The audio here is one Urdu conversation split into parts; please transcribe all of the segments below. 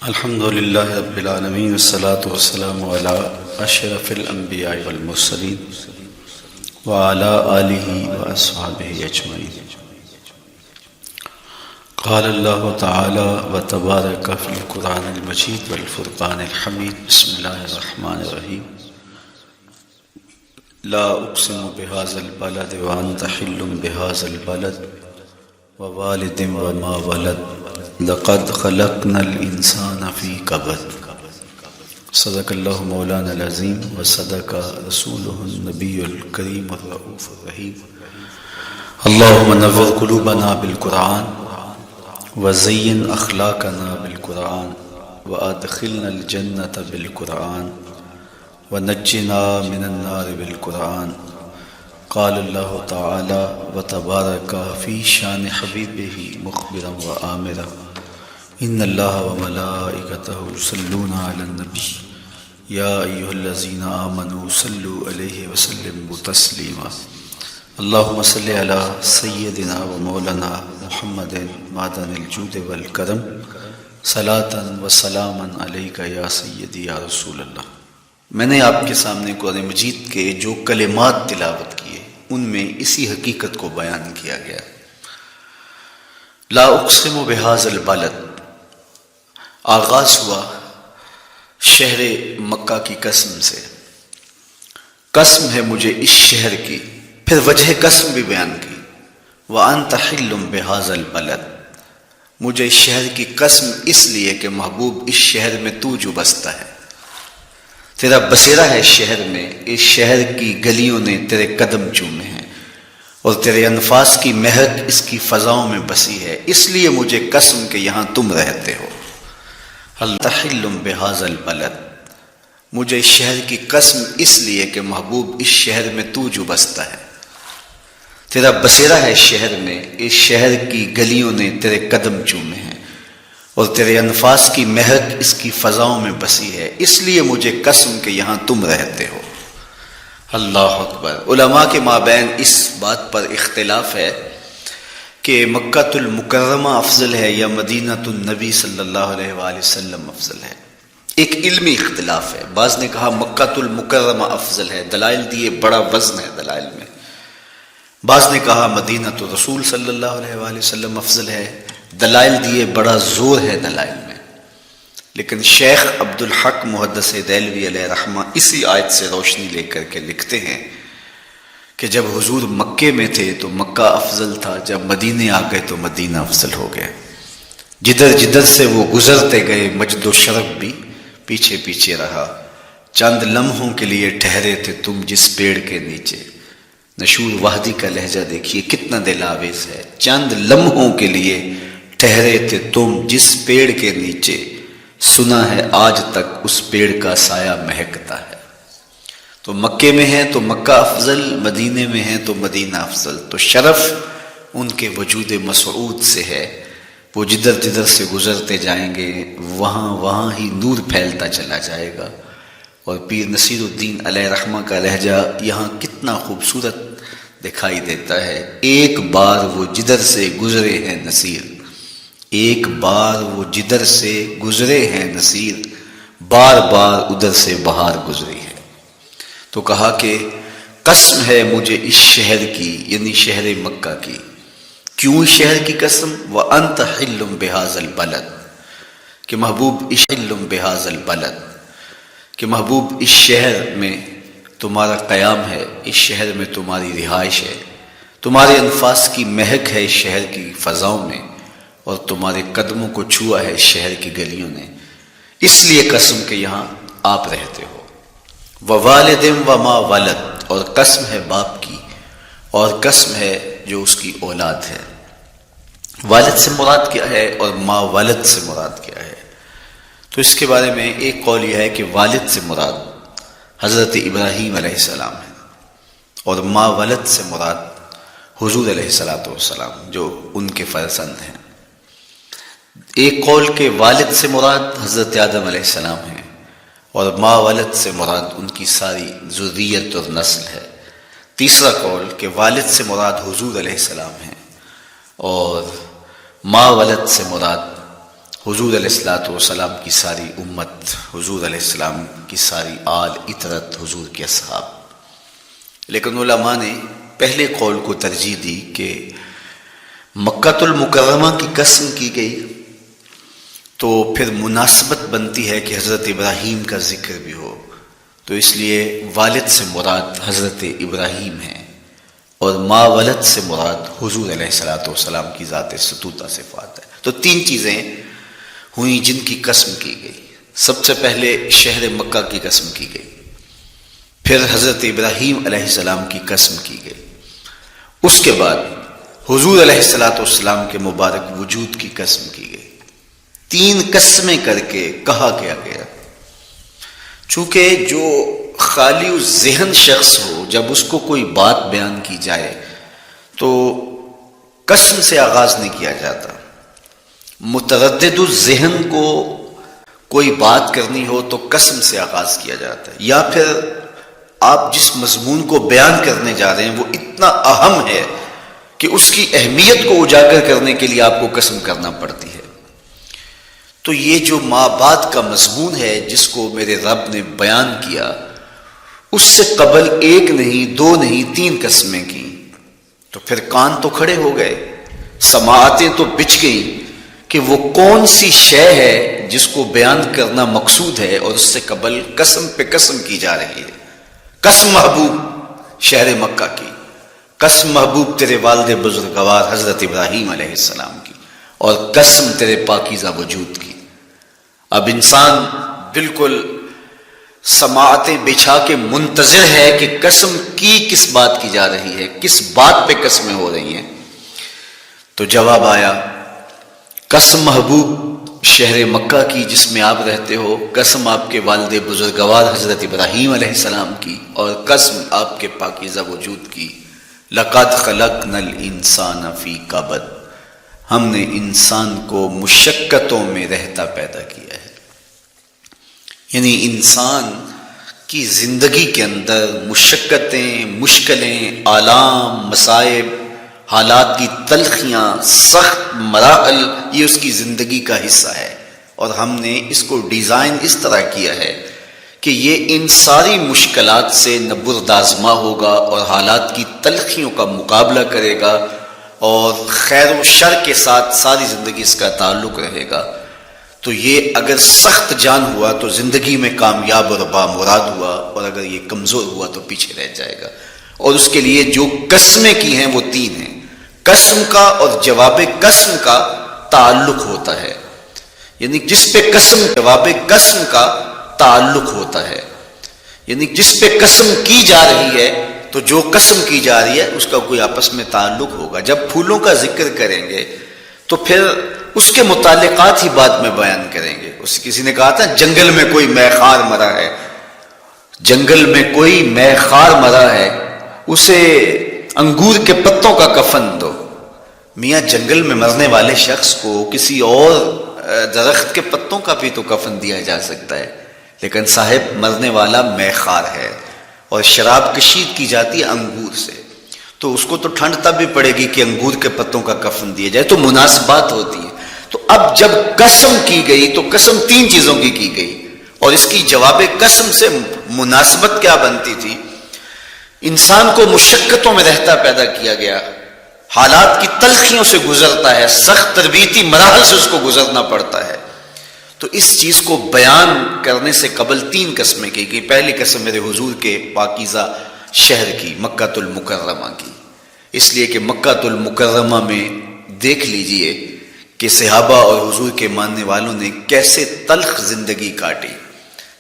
الحمد لله رب العالمين والصلاة والسلام على أشرف الأنبياء والمرسلين وعلى آله وأصحابه أجمعين. قال الله تعالى وتبارك في القرآن المجيد والفرقان الحميد. بسم الله الرحمن الرحيم. لا أقسم بهذا البلد وأنت حل بهذا البلد ووالد وما ولد لقد خلقنا الإنسان في كبد. صدق الله مولانا العظيم وصدق رسوله النبي الكريم الرؤوف الرحيم. اللهم نور قلوبنا بالقرآن وزين أخلاقنا بالقرآن وأدخلنا الجنة بالقرآن ونجنا من النار بالقرآن. قال الله تعالى وتبارك في شان حبيبه مخبرا وآمرا إن الله وملائكته يصلون على النبي يا أيها الذين آمنوا صلوا عليه وسلموا تسليما. اللهم صل على سيدنا ومولانا محمد معدن الجود والكرم صلاة وسلاما عليك يا سيدي يا رسول اللہ. میں نے آپ کے سامنے قرآن مجید کے جو کلمات تلاوت کیے ان میں اسی حقیقت کو بیان کیا گیا. لا اقسم بہذا البلد، آغاز ہوا شہر مکہ کی قسم سے. قسم ہے مجھے اس شہر کی، پھر وجہ قسم بھی بیان کی. وَأَنْتَ حِلٌّ بِهَذَا الْبَلَدِ، مجھے اس شہر کی قسم اس لیے کہ محبوب اس شہر میں تو جو بستا ہے، تیرا بسیرا ہے اس شہر میں، اس شہر کی گلیوں نے تیرے قدم چومے ہیں اور تیرے انفاس کی مہک اس کی فضاؤں میں بسی ہے، اس لیے مجھے قسم کہ یہاں تم رہتے ہو. حل بہذا البلد، مجھے اس شہر کی قسم اس لیے کہ محبوب اس شہر میں تو جو بستا ہے، تیرا بسیرا ہے اس شہر میں، اس شہر کی گلیوں نے تیرے قدم چومے ہیں اور تیرے انفاس کی مہک اس کی فضاؤں میں بسی ہے، اس لیے مجھے قسم کہ یہاں تم رہتے ہو. اللہ اکبر. علماء کے مابین اس بات پر اختلاف ہے کہ مکۃ المکرمہ افضل ہے یا مدینہ النبی صلی اللہ علیہ وآلہ وسلم افضل ہے. ایک علمی اختلاف ہے. بعض نے کہا مکۃ المکرمہ افضل ہے، دلائل دیے، بڑا وزن ہے دلائل میں. بعض نے کہا مدینہ الرسول صلی اللہ علیہ وآلہ وسلم افضل ہے، دلائل دیے، بڑا زور ہے دلائل میں. لیکن شیخ عبد الحق محدث دہلوی علیہ رحمہ اسی آیت سے روشنی لے کر کے لکھتے ہیں کہ جب حضور مکے میں تھے تو مکہ افضل تھا، جب مدینے آ گئے تو مدینہ افضل ہو گیا. جدھر جدھر سے وہ گزرتے گئے مجد و شرف بھی پیچھے پیچھے رہا. چند لمحوں کے لیے ٹھہرے تھے تم جس پیڑ کے نیچے. نشور وحدی کا لہجہ دیکھیے کتنا دل آویز ہے. چند لمحوں کے لیے ٹھہرے تھے تم جس پیڑ کے نیچے، سنا ہے آج تک اس پیڑ کا سایہ مہکتا ہے. تو مکے میں ہیں تو مکہ افضل، مدینے میں ہیں تو مدینہ افضل. تو شرف ان کے وجود مسعود سے ہے. وہ جدھر جدھر سے گزرتے جائیں گے وہاں ہی نور پھیلتا چلا جائے گا. اور پیر نصیر الدین علیہ رحمہ کا لہجہ یہاں کتنا خوبصورت دکھائی دیتا ہے. ایک بار وہ جدھر سے گزرے ہیں نصیر، ایک بار وہ جدھر سے گزرے ہیں نصیر، بار بار ادھر سے بہار گزری ہے. تو کہا کہ قسم ہے مجھے اس شہر کی، یعنی شہر مکہ کی. کیوں شہر کی قسم؟ وَأَنْتَ حِلٌّ بِهَذَا الْبَلَدِ، کہ محبوب اس حِلٌّ بِهَذَا الْبَلَدِ، کہ محبوب اس شہر میں تمہارا قیام ہے، اس شہر میں تمہاری رہائش ہے، تمہارے انفاس کی مہک ہے اس شہر کی فضاؤں میں، اور تمہارے قدموں کو چھوا ہے اس شہر کی گلیوں نے، اس لیے قسم کہ یہاں آپ رہتے ہو. ووالد وما ولد، اور قسم ہے باپ کی، اور قسم ہے جو اس کی اولاد ہے. والد سے مراد کیا ہے اور ما ولد سے مراد کیا ہے؟ تو اس کے بارے میں ایک قول یہ ہے کہ والد سے مراد حضرت ابراہیم علیہ السلام ہے، اور ما ولد سے مراد حضور علیہ السلام جو ان کے فرزند ہیں. ایک قول کہ والد سے مراد حضرت آدم علیہ السلام ہے، اور ما ولد سے مراد ان کی ساری ذریت اور نسل ہے. تیسرا قول کہ والد سے مراد حضور علیہ السلام ہیں، اور ما ولد سے مراد حضور علیہ الصلوۃ والسلام کی ساری امت، حضور علیہ السلام کی ساری آل اطرت، حضور کے اصحاب. لیکن علماء نے پہلے قول کو ترجیح دی کہ مکۃ المکرمہ کی قسم کی گئی تو پھر مناسبت بنتی ہے کہ حضرت ابراہیم کا ذکر بھی ہو، تو اس لیے والد سے مراد حضرت ابراہیم ہیں اور ما ولد سے مراد حضور علیہ الصلوۃ والسلام کی ذات ستوتہ صفات ہے. تو تین چیزیں ہوئیں جن کی قسم کی گئی. سب سے پہلے شہر مکہ کی قسم کی گئی، پھر حضرت ابراہیم علیہ السلام کی قسم کی گئی، اس کے بعد حضور علیہ الصلوۃ والسلام کے مبارک وجود کی قسم کی گئی. تین قسمیں کر کے کہا کیا گیا. چونکہ جو خالی ذہن شخص ہو، جب اس کو کوئی بات بیان کی جائے تو قسم سے آغاز نہیں کیا جاتا. متردد الذہن کو کوئی بات کرنی ہو تو قسم سے آغاز کیا جاتا ہے، یا پھر آپ جس مضمون کو بیان کرنے جا رہے ہیں وہ اتنا اہم ہے کہ اس کی اہمیت کو اجاگر کرنے کے لیے آپ کو قسم کرنا پڑتی ہے. تو یہ جو ما بعد کا مضمون ہے جس کو میرے رب نے بیان کیا، اس سے قبل ایک نہیں، دو نہیں، تین قسمیں کی. تو پھر کان تو کھڑے ہو گئے، سماعتیں تو بچ گئیں کہ وہ کون سی شے ہے جس کو بیان کرنا مقصود ہے، اور اس سے قبل قسم پہ قسم کی جا رہی ہے. قسم محبوب شہر مکہ کی، قسم محبوب تیرے والد بزرگوار حضرت ابراہیم علیہ السلام کی، اور قسم تیرے پاکیزہ وجود کی. اب انسان بالکل سماعتیں بچھا کے منتظر ہے کہ قسم کی کس بات کی جا رہی ہے، کس بات پہ قسمیں ہو رہی ہیں. تو جواب آیا قسم محبوب شہر مکہ کی جس میں آپ رہتے ہو، قسم آپ کے والد بزرگوار حضرت ابراہیم علیہ السلام کی، اور قسم آپ کے پاکیزہ وجود کی. لقد خلقنا الانسان فی کبد، ہم نے انسان کو مشقتوں میں رہتا پیدا کیا ہے. یعنی انسان کی زندگی کے اندر مشقتیں، مشکلیں، آلام، مصائب، حالات کی تلخیاں، سخت مراحل، یہ اس کی زندگی کا حصہ ہے. اور ہم نے اس کو ڈیزائن اس طرح کیا ہے کہ یہ ان ساری مشکلات سے نہ بردآزما ہوگا اور حالات کی تلخیوں کا مقابلہ کرے گا، اور خیر و شر کے ساتھ ساری زندگی اس کا تعلق رہے گا. تو یہ اگر سخت جان ہوا تو زندگی میں کامیاب اور بامراد ہوا، اور اگر یہ کمزور ہوا تو پیچھے رہ جائے گا. اور اس کے لیے جو قسمیں کی ہیں وہ تین ہیں. قسم کا اور جواب قسم کا تعلق ہوتا ہے، یعنی جس پہ قسم، جواب قسم کا تعلق ہوتا ہے. یعنی جس پہ قسم کی جا رہی ہے تو جو قسم کی جا رہی ہے اس کا کوئی آپس میں تعلق ہوگا. جب پھولوں کا ذکر کریں گے تو پھر اس کے متعلقات ہی بعد میں بیان کریں گے. کسی نے کہا تھا جنگل میں کوئی مے خار مرا ہے، جنگل میں کوئی مے خار مرا ہے، اسے انگور کے پتوں کا کفن دو. میاں جنگل میں مرنے والے شخص کو کسی اور درخت کے پتوں کا بھی تو کفن دیا جا سکتا ہے، لیکن صاحب مرنے والا مے خار ہے اور شراب کشید کی جاتی ہے انگور سے، تو اس کو تو ٹھنڈ تب بھی پڑے گی کہ انگور کے پتوں کا کفن دیا جائے. تو مناسبات ہوتی ہیں. تو اب جب قسم کی گئی تو قسم تین چیزوں کی گئی، اور اس کی جواب قسم سے مناسبت کیا بنتی تھی؟ انسان کو مشقتوں میں رہتا پیدا کیا گیا، حالات کی تلخیوں سے گزرتا ہے، سخت تربیتی مراحل سے اس کو گزرنا پڑتا ہے. تو اس چیز کو بیان کرنے سے قبل تین قسمیں کی گئی. پہلی قسم میرے حضور کے پاکیزہ شہر کی، مکۃ المکرمہ کی، اس لیے کہ مکۃ المکرمہ میں دیکھ لیجئے کہ صحابہ اور حضور کے ماننے والوں نے کیسے تلخ زندگی کاٹی.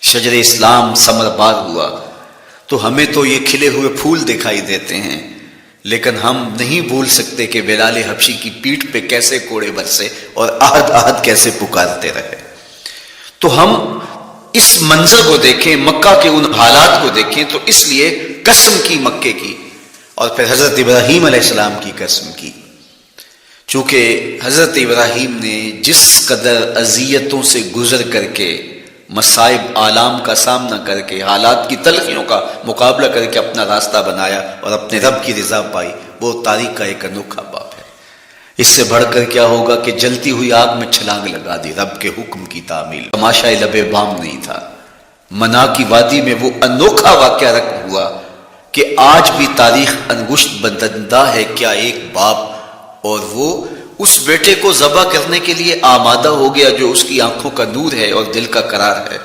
شجر اسلام ثمر بار ہوا تو ہمیں تو یہ کھلے ہوئے پھول دکھائی دیتے ہیں، لیکن ہم نہیں بھول سکتے کہ بلال حبشی کی پیٹھ پہ کیسے کوڑے برسے اور آہد آہد کیسے پکارتے رہے. تو ہم اس منظر کو دیکھیں، مکہ کے ان حالات کو دیکھیں، تو اس لیے قسم کی مکے کی، اور پھر حضرت ابراہیم علیہ السلام کی قسم کی. چونکہ حضرت ابراہیم نے جس قدر اذیتوں سے گزر کر کے، مصائب آلام کا سامنا کر کے، حالات کی تلخیوں کا مقابلہ کر کے اپنا راستہ بنایا اور اپنے رب کی رضا پائی، وہ تاریخ کا ایک انوکھا باب ہے. اس سے بڑھ کر کیا ہوگا کہ جلتی ہوئی آگ میں چھلانگ لگا دی، رب کے حکم کی تعمیل۔ تماشا لب بام نہیں تھا، منا کی وادی میں وہ انوکھا واقعہ رقم ہوا کہ آج بھی تاریخ انگشت بدندہ ہے کیا ایک باپ اور وہ اس بیٹے کو ذبح کرنے کے لیے آمادہ ہو گیا جو اس کی آنکھوں کا نور ہے اور دل کا قرار ہے،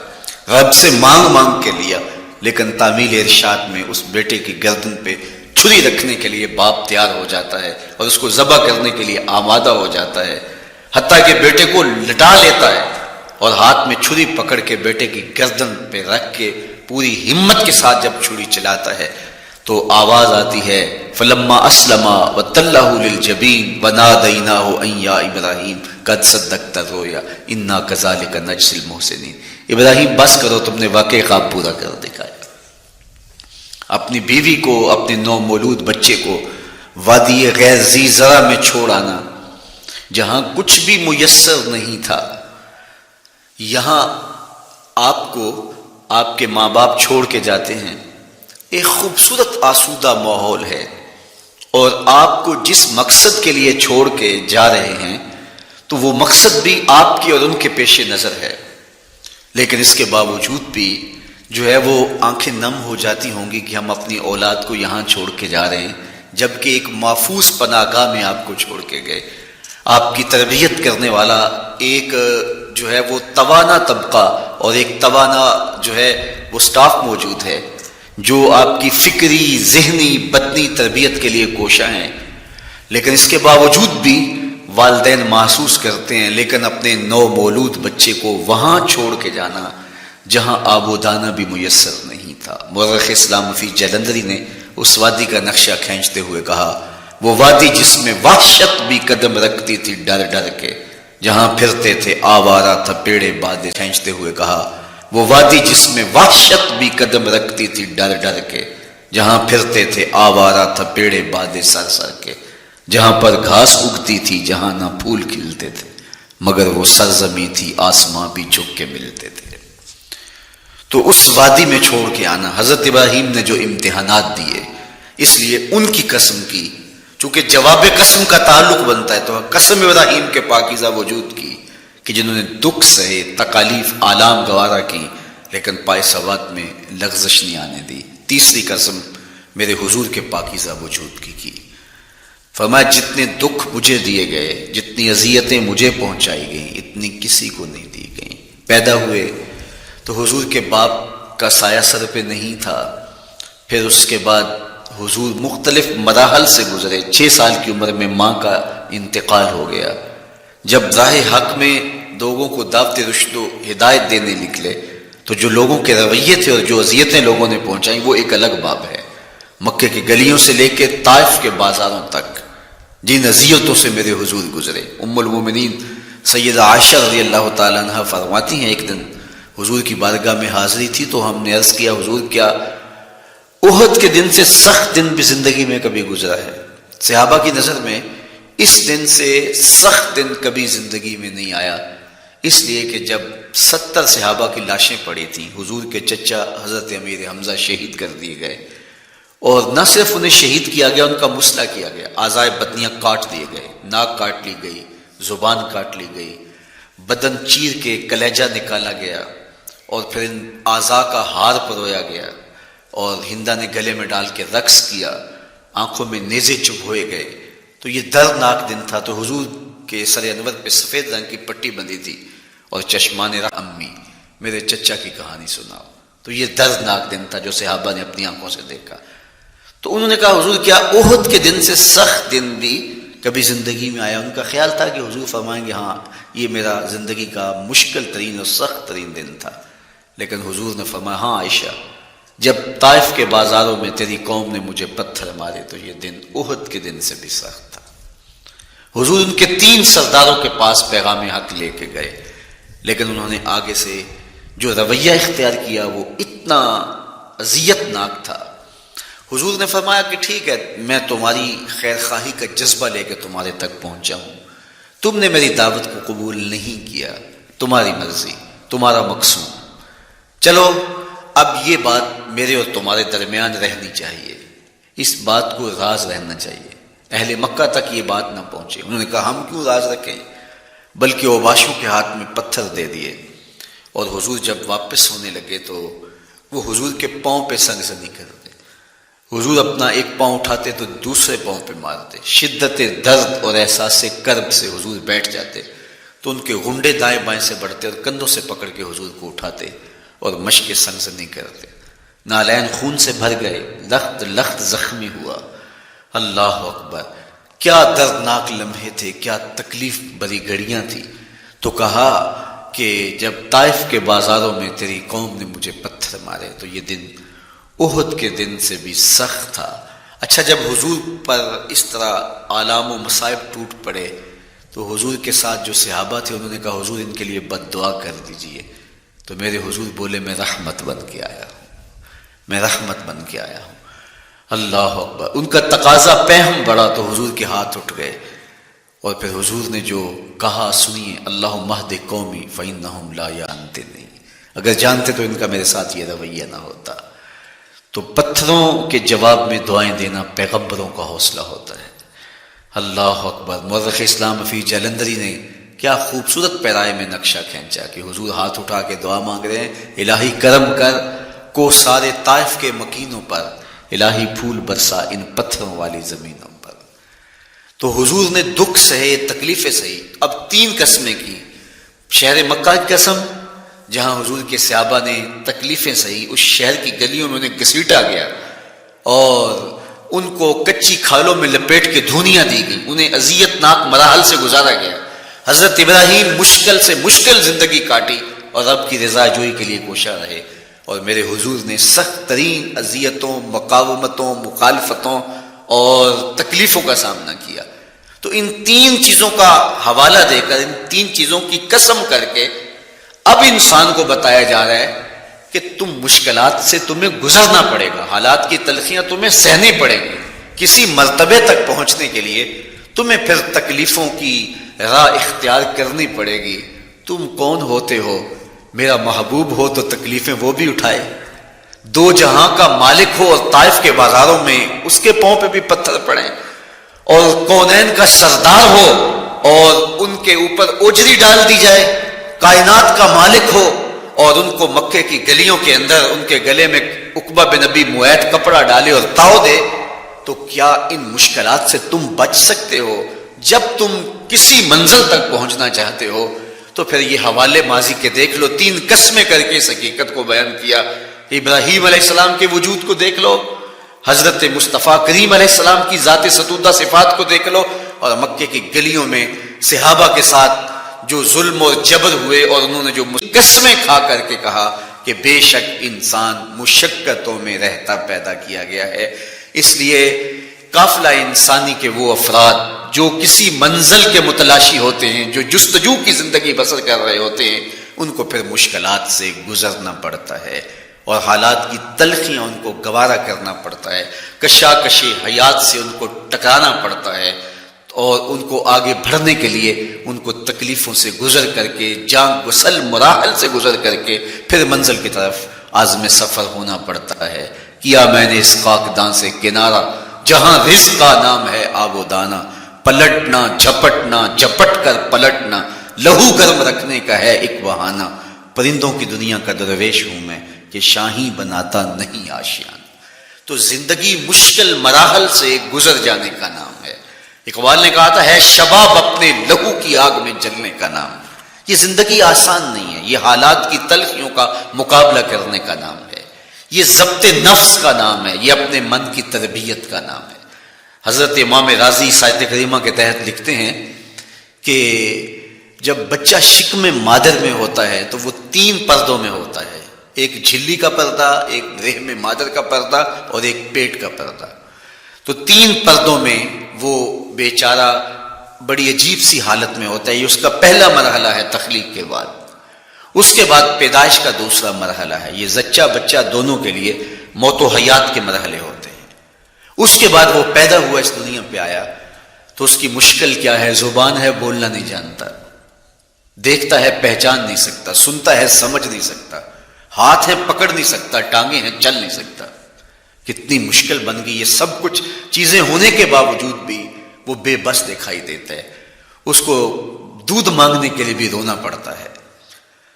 رب سے مانگ مانگ کے لیا، لیکن تعمیل ارشاد میں اس بیٹے کی گردن پہ چھری رکھنے کے لیے باپ تیار ہو جاتا ہے اور اس کو ذبح کرنے کے لیے آمادہ ہو جاتا ہے، حتیٰ کہ بیٹے کو لٹا لیتا ہے اور ہاتھ میں چھری پکڑ کے بیٹے کی گردن پہ رکھ کے پوری ہمت کے ساتھ جب چھری چلاتا ہے تو آواز آتی ہے فلما اسلما وتلہ للجبین ونادیناہ ان یا ابراہیم قد صدقت الرؤیا انا کذالک نجزی المحسنین۔ ابراہیم بس کرو، تم نے واقعی خواب پورا کر دکھایا۔ اپنی بیوی کو، اپنے نو مولود بچے کو وادی غیر ذی زرع میں چھوڑ آنا، جہاں کچھ بھی میسر نہیں تھا، یہاں آپ کو آپ کے ماں باپ چھوڑ کے جاتے ہیں، ایک خوبصورت آسودہ ماحول ہے، اور آپ کو جس مقصد کے لیے چھوڑ کے جا رہے ہیں تو وہ مقصد بھی آپ کی اور ان کے پیش نظر ہے، لیکن اس کے باوجود بھی جو ہے وہ آنکھیں نم ہو جاتی ہوں گی کہ ہم اپنی اولاد کو یہاں چھوڑ کے جا رہے ہیں، جبکہ ایک محفوظ پناہ گاہ میں آپ کو چھوڑ کے گئے۔ آپ کی تربیت کرنے والا ایک جو ہے وہ توانا طبقہ اور ایک توانا جو ہے وہ سٹاف موجود ہے جو آپ کی فکری، ذہنی، بدنی تربیت کے لیے کوشاں ہیں، لیکن اس کے باوجود بھی والدین محسوس کرتے ہیں لیکن اپنے نو مولود بچے کو وہاں چھوڑ کے جانا جہاں آب و دانہ بھی میسر نہیں تھا۔ مورخ اسلام فی جلندری نے اس وادی کا نقشہ کھینچتے ہوئے کہا، وہ وادی جس میں وحشت بھی قدم رکھتی تھی ڈر ڈر کے، جہاں پھرتے تھے آوارہ تھا پیڑے بادے، کھینچتے ہوئے کہا، وہ وادی جس میں وحشت بھی قدم رکھتی تھی ڈر ڈر کے، جہاں پھرتے تھے آوارہ تھا پیڑے بادے سر سر کے، جہاں پر گھاس اگتی تھی، جہاں نہ پھول کھلتے تھے، مگر وہ سرزمین تھی آسماں بھی جھک کے ملتے تھے۔ تو اس وادی میں چھوڑ کے آنا، حضرت ابراہیم نے جو امتحانات دیے، اس لیے ان کی قسم کی، چونکہ جواب قسم کا تعلق بنتا ہے تو قسم ابراہیم کے پاکیزہ وجود کی کہ جنہوں نے دکھ سہے، تکالیف، آلام گوارا کی، لیکن پائے سوات میں لغزش نہیں آنے دی۔ تیسری قسم میرے حضور کے پاکیزہ وجود کی فرمایا جتنے دکھ مجھے دیے گئے، جتنی اذیتیں مجھے پہنچائی گئیں، اتنی کسی کو نہیں دی گئیں۔ پیدا ہوئے تو حضور کے باپ کا سایہ سر پہ نہیں تھا، پھر اس کے بعد حضور مختلف مراحل سے گزرے، 6 سال کی عمر میں ماں کا انتقال ہو گیا۔ جب راہ حق میں لوگوں کو دعوت رشد و ہدایت دینے نکلے تو جو لوگوں کے رویے تھے اور جو اذیتیں لوگوں نے پہنچائیں وہ ایک الگ باب ہے۔ مکے کی گلیوں سے لے کے طائف کے بازاروں تک جن اذیتوں سے میرے حضور گزرے، ام المومنین سیدہ عائشہ رضی اللہ تعالیٰ عنہ فرماتی ہیں ایک دن حضور کی بارگاہ میں حاضری تھی تو ہم نے عرض کیا حضور کیا احد کے دن سے سخت دن بھی زندگی میں کبھی گزرا ہے؟ صحابہ کی نظر میں اس دن سے سخت دن کبھی زندگی میں نہیں آیا، اس لیے کہ جب 70 صحابہ کی لاشیں پڑی تھیں، حضور کے چچا حضرت امیر حمزہ شہید کر دیے گئے، اور نہ صرف انہیں شہید کیا گیا، ان کا مسئلہ کیا گیا، اعضائے بدنیاں کاٹ دیے گئے، ناک کاٹ لی گئی، زبان کاٹ لی گئی، بدن چیر کے کلیجہ نکالا گیا، اور پھر ان اعضاء کا ہار پرویا گیا، اور ہندا نے گلے میں ڈال کے رقص کیا، آنکھوں میں نیزے چبھ ہوئے گئے۔ تو یہ دردناک دن تھا۔ تو حضور کے سر انور پہ سفید رنگ کی پٹی بندھی تھی اور چشمان امی میرے چچا کی کہانی سناؤ۔ تو یہ دردناک دن تھا جو صحابہ نے اپنی آنکھوں سے دیکھا۔ تو انہوں نے کہا حضور کیا احد کے دن سے سخت دن بھی کبھی زندگی میں آیا؟ ان کا خیال تھا کہ حضور فرمائیں گے ہاں یہ میرا زندگی کا مشکل ترین اور سخت ترین دن تھا، لیکن حضور نے فرمایا ہاں عائشہ، جب طائف کے بازاروں میں تیری قوم نے مجھے پتھر مارے تو یہ دن احد کے دن سے بھی سخت تھا۔ حضور ان کے 3 سرداروں کے پاس پیغام حق لے کے گئے، لیکن انہوں نے آگے سے جو رویہ اختیار کیا وہ اتنا اذیت ناک تھا۔ حضور نے فرمایا کہ ٹھیک ہے میں تمہاری خیر خواہی کا جذبہ لے کے تمہارے تک پہنچا ہوں، تم نے میری دعوت کو قبول نہیں کیا، تمہاری مرضی، تمہارا مقصود، چلو اب یہ بات میرے اور تمہارے درمیان رہنی چاہیے، اس بات کو راز رہنا چاہیے، اہل مکہ تک یہ بات نہ پہنچے. انہوں نے کہا ہم کیوں راز رکھیں، بلکہ اوباشوں کے ہاتھ میں پتھر دے دیے. اور حضور جب واپس ہونے لگے تو وہ حضور کے پاؤں پہ سنگسنی کرتے. حضور اپنا ایک پاؤں اٹھاتے تو دوسرے پاؤں پہ مارتے. شدت درد اور احساس کرب سے حضور بیٹھ جاتے تو ان کے غنڈے دائیں بائیں سے بڑھتے اور کندھوں سے پکڑ کے حضور کو اٹھاتے اور مشق سنگسنی کرتے. نالین خون سے بھر گئے، لخت لخت زخمی ہوا. اللہ اکبر، کیا دردناک لمحے تھے، کیا تکلیف بری گھڑیاں تھی. تو کہا کہ جب طائف کے بازاروں میں تیری قوم نے مجھے پتھر مارے تو یہ دن احد کے دن سے بھی سخت تھا. اچھا، جب حضور پر اس طرح آلام و مصائب ٹوٹ پڑے تو حضور کے ساتھ جو صحابہ تھے انہوں نے کہا حضور ان کے لیے بد دعا کر دیجئے. تو میرے حضور بولے میں رحمت بن کے آیا ہوں، میں رحمت بن کے آیا ہوں. اللہ اکبر. ان کا تقاضا پہم بڑا تو حضور کے ہاتھ اٹھ گئے اور پھر حضور نے جو کہا سنیے، اللہم اہد قومی فإنہم لا یعلمون. اگر جانتے تو ان کا میرے ساتھ یہ رویہ نہ ہوتا. تو پتھروں کے جواب میں دعائیں دینا پیغمبروں کا حوصلہ ہوتا ہے. اللہ اکبر. مورخ اسلام فی جلندری نے کیا خوبصورت پیرائے میں نقشہ کھینچا کہ حضور ہاتھ اٹھا کے دعا مانگ رہے ہیں، الہی کرم کر کو سارے طائف کے مکینوں پر، الہی پھول برسا ان پتھروں والی زمینوں پر. تو حضور نے دکھ سہے، تکلیفیں سہی. اب 3 قسمیں کی. شہر مکہ کی قسم جہاں حضور کے صحابہ نے تکلیفیں سہی، اس شہر کی گلیوں میں انہیں گھسیٹا گیا اور ان کو کچی کھالوں میں لپیٹ کے دھونیاں دی گئی، انہیں اذیت ناک مراحل سے گزارا گیا. حضرت ابراہیم مشکل سے مشکل زندگی کاٹی اور رب کی رضا جوئی کے لیے کوشاں رہے. اور میرے حضور نے سخت ترین اذیتوں، مقاومتوں، مخالفتوں اور تکلیفوں کا سامنا کیا. تو ان 3 چیزوں کا حوالہ دے کر، ان 3 چیزوں کی قسم کر کے اب انسان کو بتایا جا رہا ہے کہ تم مشکلات سے تمہیں گزرنا پڑے گا، حالات کی تلخیاں تمہیں سہنی پڑیں گی. کسی مرتبے تک پہنچنے کے لیے تمہیں پھر تکلیفوں کی راہ اختیار کرنی پڑے گی. تم کون ہوتے ہو؟ میرا محبوب ہو تو تکلیفیں وہ بھی اٹھائے. 2 جہاں کا مالک ہو اور طائف کے بازاروں میں اس کے پاؤں پہ بھی پتھر پڑے، اور کونین کا سردار ہو اور ان کے اوپر اوجری ڈال دی جائے، کائنات کا مالک ہو اور ان کو مکے کی گلیوں کے اندر ان کے گلے میں عقبہ بن نبی معیط کپڑا ڈالے اور تاؤ دے. تو کیا ان مشکلات سے تم بچ سکتے ہو؟ جب تم کسی منزل تک پہنچنا چاہتے ہو تو پھر یہ حوالے ماضی کے دیکھ لو. 3 قسمیں کر کے اس حقیقت کو بیان کیا. ابراہیم علیہ السلام کے وجود کو دیکھ لو، حضرت مصطفیٰ کریم علیہ السلام کی ذات ستودہ صفات کو دیکھ لو، اور مکے کی گلیوں میں صحابہ کے ساتھ جو ظلم اور جبر ہوئے اور انہوں نے جو قسمیں کھا کر کے کہا کہ بے شک انسان مشقتوں میں رہتا پیدا کیا گیا ہے. اس لیے قافلہ انسانی کے وہ افراد جو کسی منزل کے متلاشی ہوتے ہیں، جو جستجو کی زندگی بسر کر رہے ہوتے ہیں، ان کو پھر مشکلات سے گزرنا پڑتا ہے اور حالات کی تلخیاں ان کو گوارا کرنا پڑتا ہے، کشاکشی حیات سے ان کو ٹکرانا پڑتا ہے، اور ان کو آگے بڑھنے کے لیے ان کو تکلیفوں سے گزر کر کے، جان گسل مراحل سے گزر کر کے پھر منزل کی طرف عازم سفر ہونا پڑتا ہے. کیا میں نے اس خاکدان سے کنارہ جہاں رزق کا نام ہے آب و دانا، پلٹنا جھپٹنا جھپٹ کر پلٹنا لہو گرم رکھنے کا ہے ایک بہانہ. پرندوں کی دنیا کا درویش ہوں میں کہ شاہی بناتا نہیں آشیان. تو زندگی مشکل مراحل سے گزر جانے کا نام ہے. اقبال نے کہا تھا ہے شباب اپنے لہو کی آگ میں جلنے کا نام. یہ زندگی آسان نہیں ہے، یہ حالات کی تلخیوں کا مقابلہ کرنے کا نام ہے، یہ ضبط نفس کا نام ہے، یہ اپنے من کی تربیت کا نام ہے. حضرت امام راضی سائت کریمہ کے تحت لکھتے ہیں کہ جب بچہ شکم مادر میں ہوتا ہے تو وہ 3 پردوں میں ہوتا ہے، ایک جھلی کا پردہ، ایک رحم مادر کا پردہ اور ایک پیٹ کا پردہ. تو 3 پردوں میں وہ بیچارہ بڑی عجیب سی حالت میں ہوتا ہے. یہ اس کا پہلا مرحلہ ہے تخلیق کے بعد. اس کے بعد پیدائش کا دوسرا مرحلہ ہے. یہ زچہ بچہ دونوں کے لیے موت و حیات کے مرحلے ہوتے ہیں. اس کے بعد وہ پیدا ہوا، اس دنیا پہ آیا تو اس کی مشکل کیا ہے؟ زبان ہے، بولنا نہیں جانتا، دیکھتا ہے پہچان نہیں سکتا، سنتا ہے سمجھ نہیں سکتا، ہاتھ ہے پکڑ نہیں سکتا، ٹانگیں ہیں چل نہیں سکتا. کتنی مشکل بن گئی. یہ سب کچھ چیزیں ہونے کے باوجود بھی وہ بے بس دکھائی دیتا ہے، اس کو دودھ مانگنے کے لیے بھی رونا پڑتا ہے،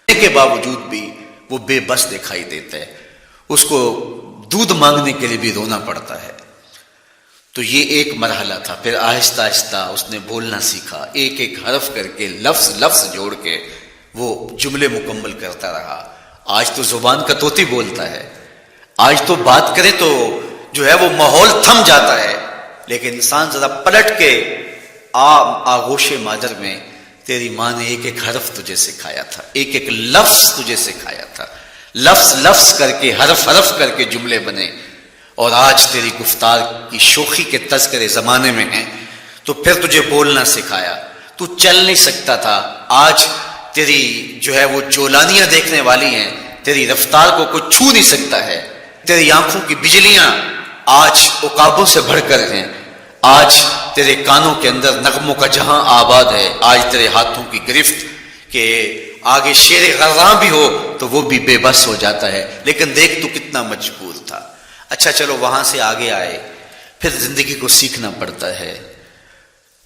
کے باوجود بھی وہ بے بس دکھائی دیتا ہے، اس کو دودھ مانگنے کے لیے بھی رونا پڑتا ہے۔ تو یہ ایک مرحلہ تھا۔ پھر آہستہ آہستہ اس نے بولنا سیکھا، ایک ایک حرف کر کے، لفظ لفظ جوڑ کے وہ جملے مکمل کرتا رہا۔ آج تو زبان کا طوطی بولتا ہے، آج تو بات کرے تو جو ہے وہ ماحول تھم جاتا ہے، لیکن انسان ذرا پلٹ کے آغوش مادر میں تیری ماں نے ایک ایک حرف تجھے سکھایا تھا، ایک ایک لفظ تجھے سکھایا تھا، لفظ لفظ کر کے، حرف حرف کر کے جملے بنے، اور آج تیری گفتار کی شوخی کے تذکرے زمانے میں ہیں، تو پھر تجھے بولنا سکھایا، تو چل نہیں سکتا تھا، آج تیری جو ہے وہ جولانیاں دیکھنے والی ہیں، تیری رفتار کو کوئی چھو نہیں سکتا ہے، تیری آنکھوں کی بجلیاں آج عقابوں سے بڑھ کر ہیں، آج تیرے کانوں کے اندر نغموں کا جہاں آباد ہے، آج تیرے ہاتھوں کی گرفت کہ آگے شیر غراں بھی ہو تو وہ بھی بے بس ہو جاتا ہے، لیکن دیکھ تو کتنا مجبور تھا۔ اچھا چلو وہاں سے آگے آئے، پھر زندگی کو سیکھنا پڑتا ہے،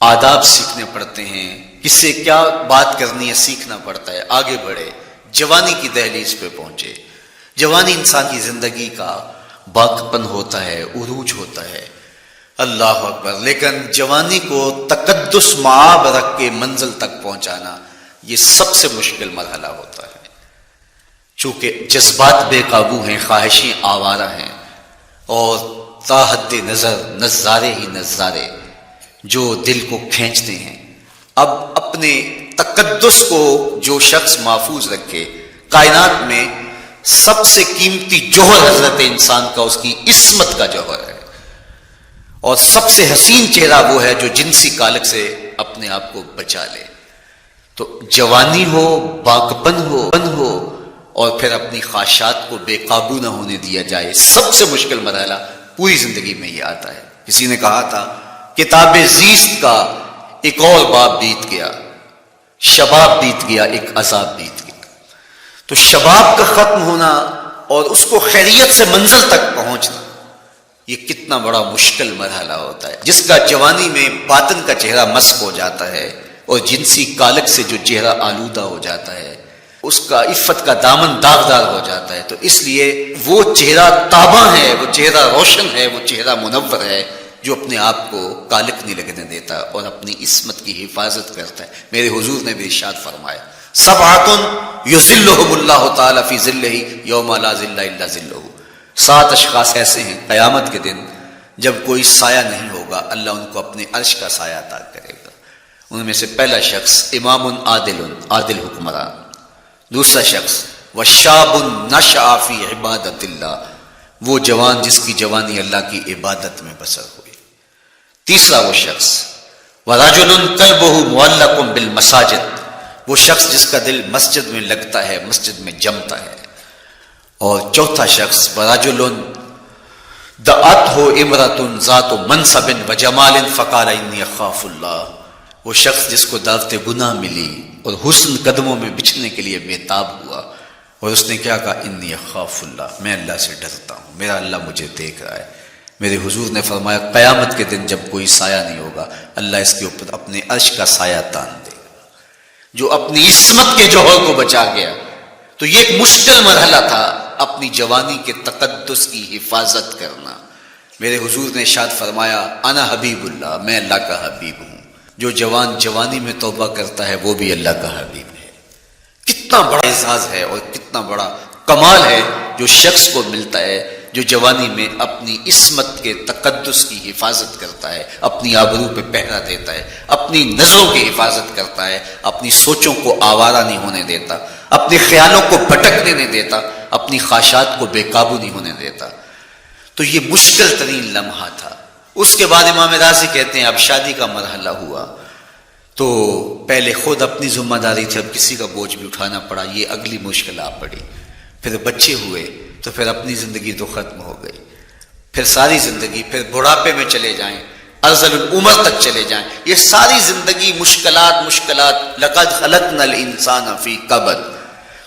آداب سیکھنے پڑتے ہیں، کس سے کیا بات کرنی ہے سیکھنا پڑتا ہے، آگے بڑھے، جوانی کی دہلیز پہ پہنچے۔ جوانی انسان کی زندگی کا باقپن ہوتا ہے، عروج ہوتا ہے، اللہ اکبر، لیکن جوانی کو تقدس معاب رکھ کے منزل تک پہنچانا یہ سب سے مشکل مرحلہ ہوتا ہے، چونکہ جذبات بے قابو ہیں، خواہشیں آوارہ ہیں، اور تا حد نظر نظارے ہی نظارے جو دل کو کھینچتے ہیں۔ اب اپنے تقدس کو جو شخص محفوظ رکھے، کائنات میں سب سے قیمتی جوہر حضرت انسان کا اس کی عصمت کا جوہر ہے، اور سب سے حسین چہرہ وہ ہے جو جنسی کالک سے اپنے آپ کو بچا لے۔ تو جوانی ہو، باقپن ہو اور پھر اپنی خواہشات کو بے قابو نہ ہونے دیا جائے، سب سے مشکل مرحلہ پوری زندگی میں یہ آتا ہے۔ کسی نے کہا تھا کتاب زیست کا ایک اور باب بیت گیا، شباب بیت گیا، ایک عذاب بیت گیا۔ تو شباب کا ختم ہونا اور اس کو خیریت سے منزل تک پہنچنا یہ کتنا بڑا مشکل مرحلہ ہوتا ہے، جس کا جوانی میں باطن کا چہرہ مسخ ہو جاتا ہے اور جنسی کالک سے جو چہرہ آلودہ ہو جاتا ہے اس کا عفت کا دامن داغدار ہو جاتا ہے۔ تو اس لیے وہ چہرہ تاباں ہے، وہ چہرہ روشن ہے، وہ چہرہ منور ہے جو اپنے آپ کو کالک نہیں لگنے دیتا اور اپنی عصمت کی حفاظت کرتا ہے۔ میرے حضور نے بھی ارشاد فرمایا سبعۃ یظلھم اللہ تعالی فی ظلہ یوم لا ظل الا ظلہ، 7 اشخاص ایسے ہیں قیامت کے دن جب کوئی سایہ نہیں ہوگا، اللہ ان کو اپنے عرش کا سایہ عطا کرے گا۔ ان میں سے پہلا شخص امام عادل حکمران، دوسرا شخص وشاب نشأ فی عبادت اللہ، وہ جوان جس کی جوانی اللہ کی عبادت میں بسر ہوئی، تیسرا وہ شخص ورجل قلبہ معلق بالمساجد، وہ شخص جس کا دل مسجد میں لگتا ہے، مسجد میں جمتا ہے، اور چوتھا شخص ورجل دعته امرأة ذات منصب وجمال فقال انی اخاف اللہ، وہ شخص جس کو دعوت گناہ ملی اور حسن قدموں میں بچھنے کے لیے بےتاب ہوا، اور اس نے کیا کہا انی اخاف اللہ، میں اللہ سے ڈرتا ہوں، میرا اللہ مجھے دیکھ رہا ہے۔ میرے حضور نے فرمایا قیامت کے دن جب کوئی سایہ نہیں ہوگا، اللہ اس کے اوپر اپنے عرش کا سایہ تان دے گا، جو اپنی عصمت کے جوہر کو بچا گیا۔ تو یہ ایک مشکل مرحلہ تھا، اپنی جوانی کے تقدس کی حفاظت کرنا۔ میرے حضور نے ارشاد فرمایا انا حبیب اللہ، میں اللہ کا حبیب ہوں۔ جو جوان جوانی میں توبہ کرتا ہے وہ بھی اللہ کا حبیب ہے۔ کتنا بڑا اعزاز ہے اور کتنا بڑا کمال ہے جو شخص کو ملتا ہے جو جوانی میں اپنی عصمت کے تقدس کی حفاظت کرتا ہے، اپنی آبرو پہ پہرا دیتا ہے، اپنی نظروں کی حفاظت کرتا ہے، اپنی سوچوں کو آوارہ نہیں ہونے دیتا، اپنے خیالوں کو بھٹکنے نہیں دیتا، اپنی خواہشات کو بے قابو نہیں ہونے دیتا۔ تو یہ مشکل ترین لمحہ تھا۔ اس کے بعد امام راضی کہتے ہیں اب شادی کا مرحلہ ہوا، تو پہلے خود اپنی ذمہ داری تھی، اب کسی کا بوجھ بھی اٹھانا پڑا، یہ اگلی مشکل آ پڑی۔ پھر بچے ہوئے تو پھر اپنی زندگی تو ختم ہو گئی، پھر ساری زندگی، پھر بڑھاپے میں چلے جائیں، ارذل العمر تک چلے جائیں، یہ ساری زندگی مشکلات، لقد خلقنا الانسان فی کبد۔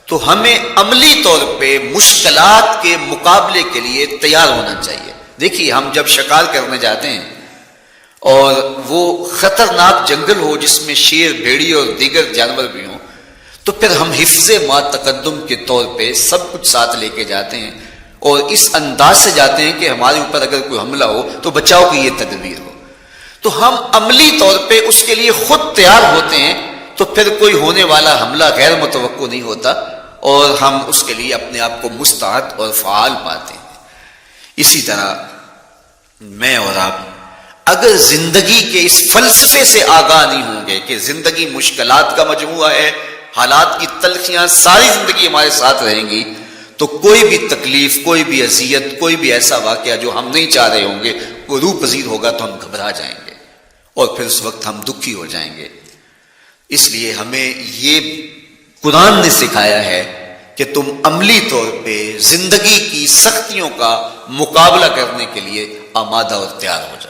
تو ہمیں عملی طور پہ مشکلات کے مقابلے کے لیے تیار ہونا چاہیے۔ دیکھیے ہم جب شکار کرنے جاتے ہیں اور وہ خطرناک جنگل ہو جس میں شیر، بھیڑی اور دیگر جانور بھی ہوں، تو پھر ہم حفظ ما تقدم کے طور پہ سب کچھ ساتھ لے کے جاتے ہیں اور اس انداز سے جاتے ہیں کہ ہمارے اوپر اگر کوئی حملہ ہو تو بچاؤ کی یہ تدبیر ہو. تو ہم عملی طور پہ اس کے لیے خود تیار ہوتے ہیں، تو پھر کوئی ہونے والا حملہ غیر متوقع نہیں ہوتا اور ہم اس کے لیے اپنے آپ کو مستعد اور فعال پاتے ہیں. اسی طرح میں اور آپ اگر زندگی کے اس فلسفے سے آگاہ نہیں ہوں گے کہ زندگی مشکلات کا مجموعہ ہے، حالات کی تلخیاں ساری زندگی ہمارے ساتھ رہیں گی، تو کوئی بھی تکلیف، کوئی بھی اذیت، کوئی بھی ایسا واقعہ جو ہم نہیں چاہ رہے ہوں گے وہ روح پذیر ہوگا تو ہم گھبرا جائیں گے اور پھر اس وقت ہم دکھی ہو جائیں گے. اس لیے ہمیں یہ قرآن نے سکھایا ہے کہ تم عملی طور پہ زندگی کی سختیوں کا مقابلہ کرنے کے لیے آمادہ اور تیار ہو جاؤ.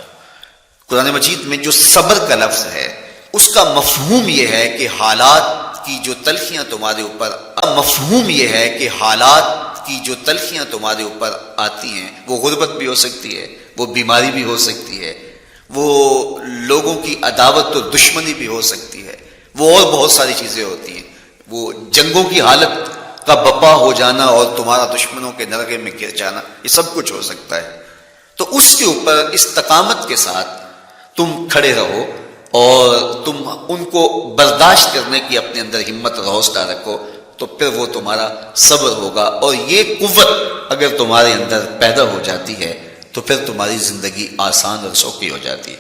قرآن مجید میں جو صبر کا لفظ ہے اس کا مفہوم یہ ہے کہ حالات کی جو تلخیاں تمہارے اوپر آتی ہیں، وہ غربت بھی ہو سکتی ہے، وہ بیماری بھی ہو سکتی ہے، وہ لوگوں کی عداوت اور دشمنی بھی ہو سکتی ہے، وہ اور بہت ساری چیزیں ہوتی ہیں، وہ جنگوں کی حالت کا بپا ہو جانا اور تمہارا دشمنوں کے نرغے میں گر جانا، یہ سب کچھ ہو سکتا ہے. تو اس کے اوپر استقامت کے ساتھ تم کھڑے رہو اور تم ان کو برداشت کرنے کی اپنے اندر ہمت اور حوصلہ رکھو، تو پھر وہ تمہارا صبر ہوگا. اور یہ قوت اگر تمہارے اندر پیدا ہو جاتی ہے تو پھر تمہاری زندگی آسان اور سوکھی ہو جاتی ہے.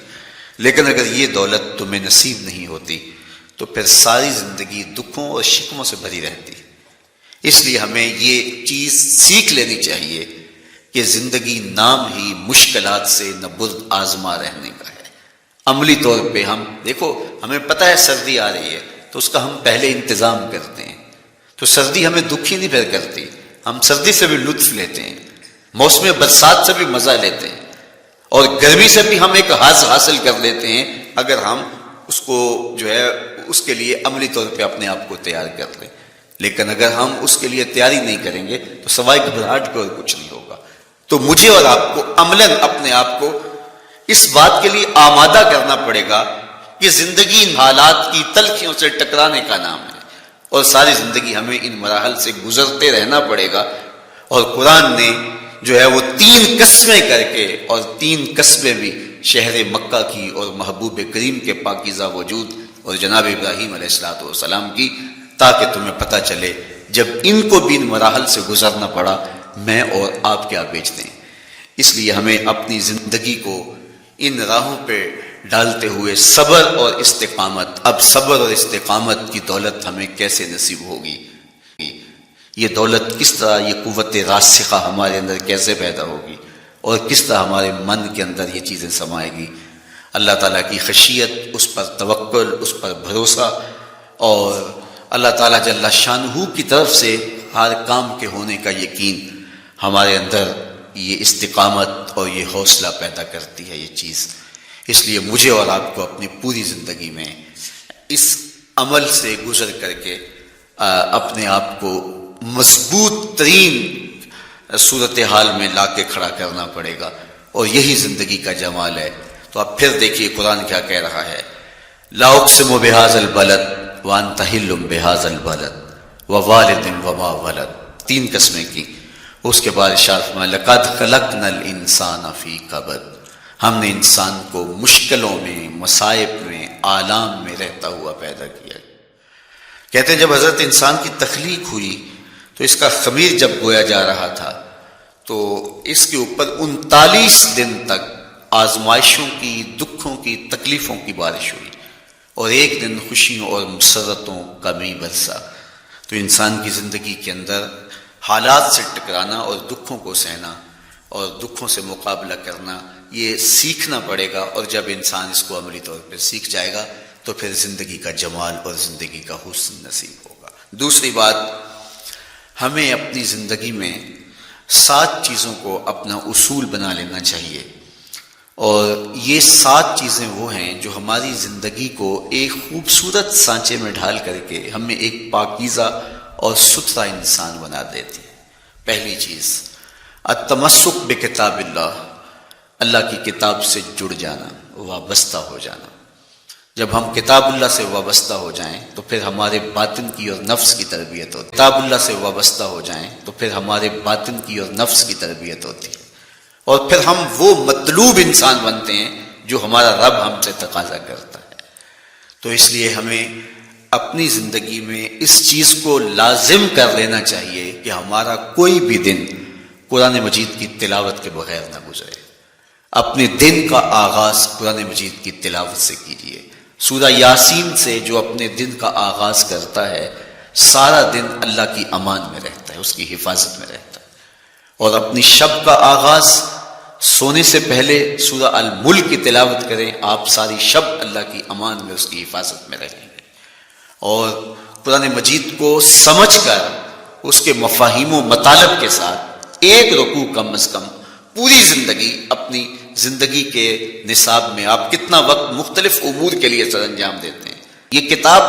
لیکن اگر یہ دولت تمہیں نصیب نہیں ہوتی تو پھر ساری زندگی دکھوں اور شکموں سے بھری رہتی. اس لیے ہمیں یہ چیز سیکھ لینی چاہیے کہ زندگی نام ہی مشکلات سے نہ برد آزما رہنے کا ہے. عملی طور پہ ہم دیکھو، ہمیں پتہ ہے سردی آ رہی ہے تو اس کا ہم پہلے انتظام کرتے ہیں، تو سردی ہمیں دکھی نہیں پھر کرتی، ہم سردی سے بھی لطف لیتے ہیں، موسم برسات سے بھی مزہ لیتے ہیں، اور گرمی سے بھی ہم ایک حاص حاصل کر لیتے ہیں اگر ہم اس کو جو ہے اس کے لیے عملی طور پہ اپنے آپ کو تیار کر لیں. لیکن اگر ہم اس کے لیے تیاری نہیں کریں گے تو سوائے گھبراہٹ کے اور کچھ نہیں ہوگا. تو مجھے اور آپ کو عملاً اپنے آپ کو اس بات کے لیے آمادہ کرنا پڑے گا کہ زندگی ان حالات کی تلخیوں سے ٹکرانے کا نام ہے اور ساری زندگی ہمیں ان مراحل سے گزرتے رہنا پڑے گا. اور قرآن نے جو ہے وہ 3 قسمیں کر کے، اور 3 قسمیں بھی شہر مکہ کی اور محبوب کریم کے پاکیزہ وجود اور جناب ابراہیم علیہ السلام کی، تاکہ تمہیں پتہ چلے جب ان کو بھی ان مراحل سے گزرنا پڑا میں اور آپ کیا بیچتے ہیں. اس لیے ہمیں اپنی زندگی کو ان راہوں پہ ڈالتے ہوئے صبر اور استقامت، اب صبر اور استقامت کی دولت ہمیں کیسے نصیب ہوگی، یہ دولت کس طرح، یہ قوت راسخہ ہمارے اندر کیسے پیدا ہوگی اور کس طرح ہمارے من کے اندر یہ چیزیں سمائے گی. اللہ تعالیٰ کی خشیت، اس پر توکل، اس پر بھروسہ، اور اللہ تعالیٰ جل شانہ کی طرف سے ہر کام کے ہونے کا یقین ہمارے اندر یہ استقامت اور یہ حوصلہ پیدا کرتی ہے یہ چیز. اس لیے مجھے اور آپ کو اپنی پوری زندگی میں اس عمل سے گزر کر کے اپنے آپ کو مضبوط ترین صورتحال میں لا کے کھڑا کرنا پڑے گا، اور یہی زندگی کا جمال ہے. تو اب پھر دیکھیے قرآن کیا کہہ رہا ہے، لا اقسم بہذا البلد وانت حل بہذا البلد ووالد وما ولد، 3 قسمیں کی. اس کے بعد ارشاد فرمایا لقد خلقنا الانسان فی کبد، ہم نے انسان کو مشکلوں میں، مصائب میں، آلام میں رہتا ہوا پیدا کیا. کہتے ہیں جب حضرت انسان کی تخلیق ہوئی تو اس کا خمیر جب گویا جا رہا تھا تو اس کے اوپر 39 دن تک آزمائشوں کی، دکھوں کی، تکلیفوں کی بارش ہوئی، اور ایک دن خوشیوں اور مسرتوں کا می برسا. تو انسان کی زندگی کے اندر حالات سے ٹکرانا اور دکھوں کو سہنا اور دکھوں سے مقابلہ کرنا یہ سیکھنا پڑے گا. اور جب انسان اس کو عملی طور پر سیکھ جائے گا تو پھر زندگی کا جمال اور زندگی کا حسن نصیب ہوگا. دوسری بات، ہمیں اپنی زندگی میں 7 چیزوں کو اپنا اصول بنا لینا چاہیے، اور یہ 7 چیزیں وہ ہیں جو ہماری زندگی کو ایک خوبصورت سانچے میں ڈھال کر کے ہمیں ایک پاکیزہ اور ستھرا انسان بنا دیتی ہے. پہلی چیز التمسک بکتاب اللہ، اللہ کی کتاب سے جڑ جانا، وابستہ ہو جانا۔ جب ہم کتاب اللہ سے وابستہ ہو جائیں تو پھر ہمارے باطن کی اور نفس کی تربیت ہوتی ہے۔ کتاب اللہ سے وابستہ ہو جائیں تو پھر ہمارے باطن کی اور نفس کی تربیت ہوتی ہے، اور پھر ہم وہ مطلوب انسان بنتے ہیں جو ہمارا رب ہم سے تقاضا کرتا ہے۔ تو اس لیے ہمیں اپنی زندگی میں اس چیز کو لازم کر لینا چاہیے کہ ہمارا کوئی بھی دن قرآن مجید کی تلاوت کے بغیر نہ گزرے۔ اپنے دن کا آغاز قرآن مجید کی تلاوت سے کیجیے۔ سورہ یاسین سے جو اپنے دن کا آغاز کرتا ہے، سارا دن اللہ کی امان میں رہتا ہے، اس کی حفاظت میں رہتا ہے۔ اور اپنی شب کا آغاز سونے سے پہلے سورہ الملک کی تلاوت کریں، آپ ساری شب اللہ کی امان میں، اس کی حفاظت میں رہیں گے۔ اور قرآن مجید کو سمجھ کر اس کے مفاہیم و مطالب کے ساتھ ایک رکوع کم از کم پوری زندگی، اپنی زندگی کے نصاب میں آپ کتنا وقت مختلف امور کے لیے سر انجام دیتے ہیں۔ یہ کتاب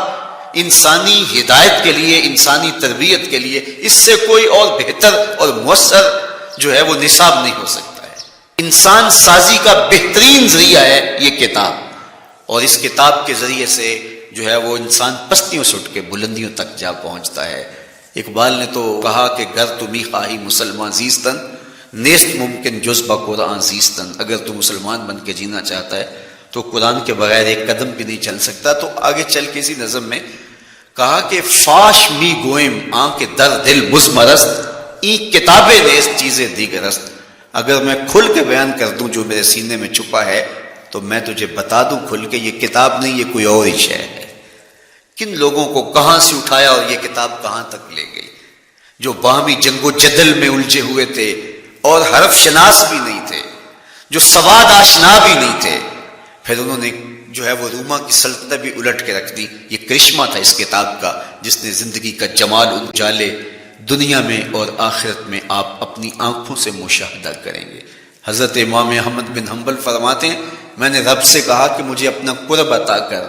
انسانی ہدایت کے لیے، انسانی تربیت کے لیے، اس سے کوئی اور بہتر اور مؤثر جو ہے وہ نصاب نہیں ہو سکتا ہے۔ انسان سازی کا بہترین ذریعہ ہے یہ کتاب، اور اس کتاب کے ذریعے سے جو ہے وہ انسان پستیوں سے اٹھ کے بلندیوں تک جا پہنچتا ہے۔ اقبال نے تو کہا کہ گر تمی خواہی مسلمان زیستن، نیست ممکن جز با قرآن زیستن۔ اگر تو مسلمان بن کے جینا چاہتا ہے تو قرآن کے بغیر ایک قدم بھی نہیں چل سکتا۔ تو آگے چل کے اسی نظم میں کہا کہ فاش می گوئم آنکھ در دل مزمرست، این کتابیں نیست چیزیں دیگرست۔ اگر میں کھل کے بیان کر دوں جو میرے سینے میں چھپا ہے تو میں تجھے بتا دوں کھل کے، یہ کتاب نہیں، یہ کوئی اور ہی شے ہے۔ کن لوگوں کو کہاں سے اٹھایا اور یہ کتاب کہاں تک لے گئی، جو باہمی جنگ و جدل میں الجھے ہوئے تھے اور حرف شناس بھی نہیں تھے، جو سواد آشنا بھی نہیں تھے، پھر انہوں نے جو ہے وہ روما کی سلطنت بھی الٹ کے رکھ دی۔ یہ کرشمہ تھا اس کتاب کا، جس نے زندگی کا جمال اجالے دنیا میں اور آخرت میں آپ اپنی آنکھوں سے مشاہدہ کریں گے۔ حضرت امام احمد بن حنبل فرماتے ہیں، میں نے رب سے کہا کہ مجھے اپنا قرب عطا کر،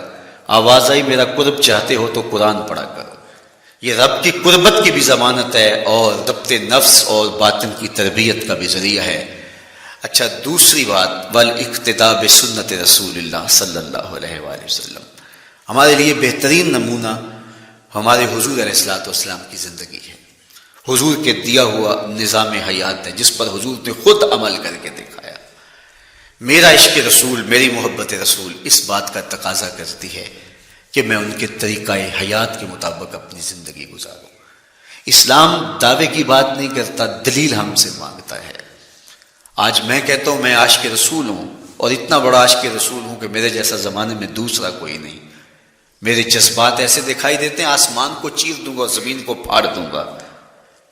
آواز آئی میرا قرب چاہتے ہو تو قرآن پڑھا کرو۔ یہ رب کی قربت کی بھی ضمانت ہے اور ضبط نفس اور باطن کی تربیت کا بھی ذریعہ ہے۔ اچھا، دوسری بات، والاقتداء بسنت رسول اللہ صلی اللہ علیہ وآلہ وسلم۔ ہمارے لیے بہترین نمونہ ہمارے حضور علیہ الصلوۃ والسلام کی زندگی ہے، حضور کے دیا ہوا نظام حیات ہے، جس پر حضور نے خود عمل کر کے دکھایا۔ میرا عشق رسول، میری محبت رسول اس بات کا تقاضا کرتی ہے کہ میں ان کے طریقہ حیات کے مطابق اپنی زندگی گزاروں۔ اسلام دعوے کی بات نہیں کرتا، دلیل ہم سے مانگتا ہے۔ آج میں کہتا ہوں میں عاشق رسول ہوں، اور اتنا بڑا عاشق رسول ہوں کہ میرے جیسا زمانے میں دوسرا کوئی نہیں۔ میرے جذبات ایسے دکھائی دیتے ہیں، آسمان کو چیر دوں گا اور زمین کو پھاڑ دوں گا،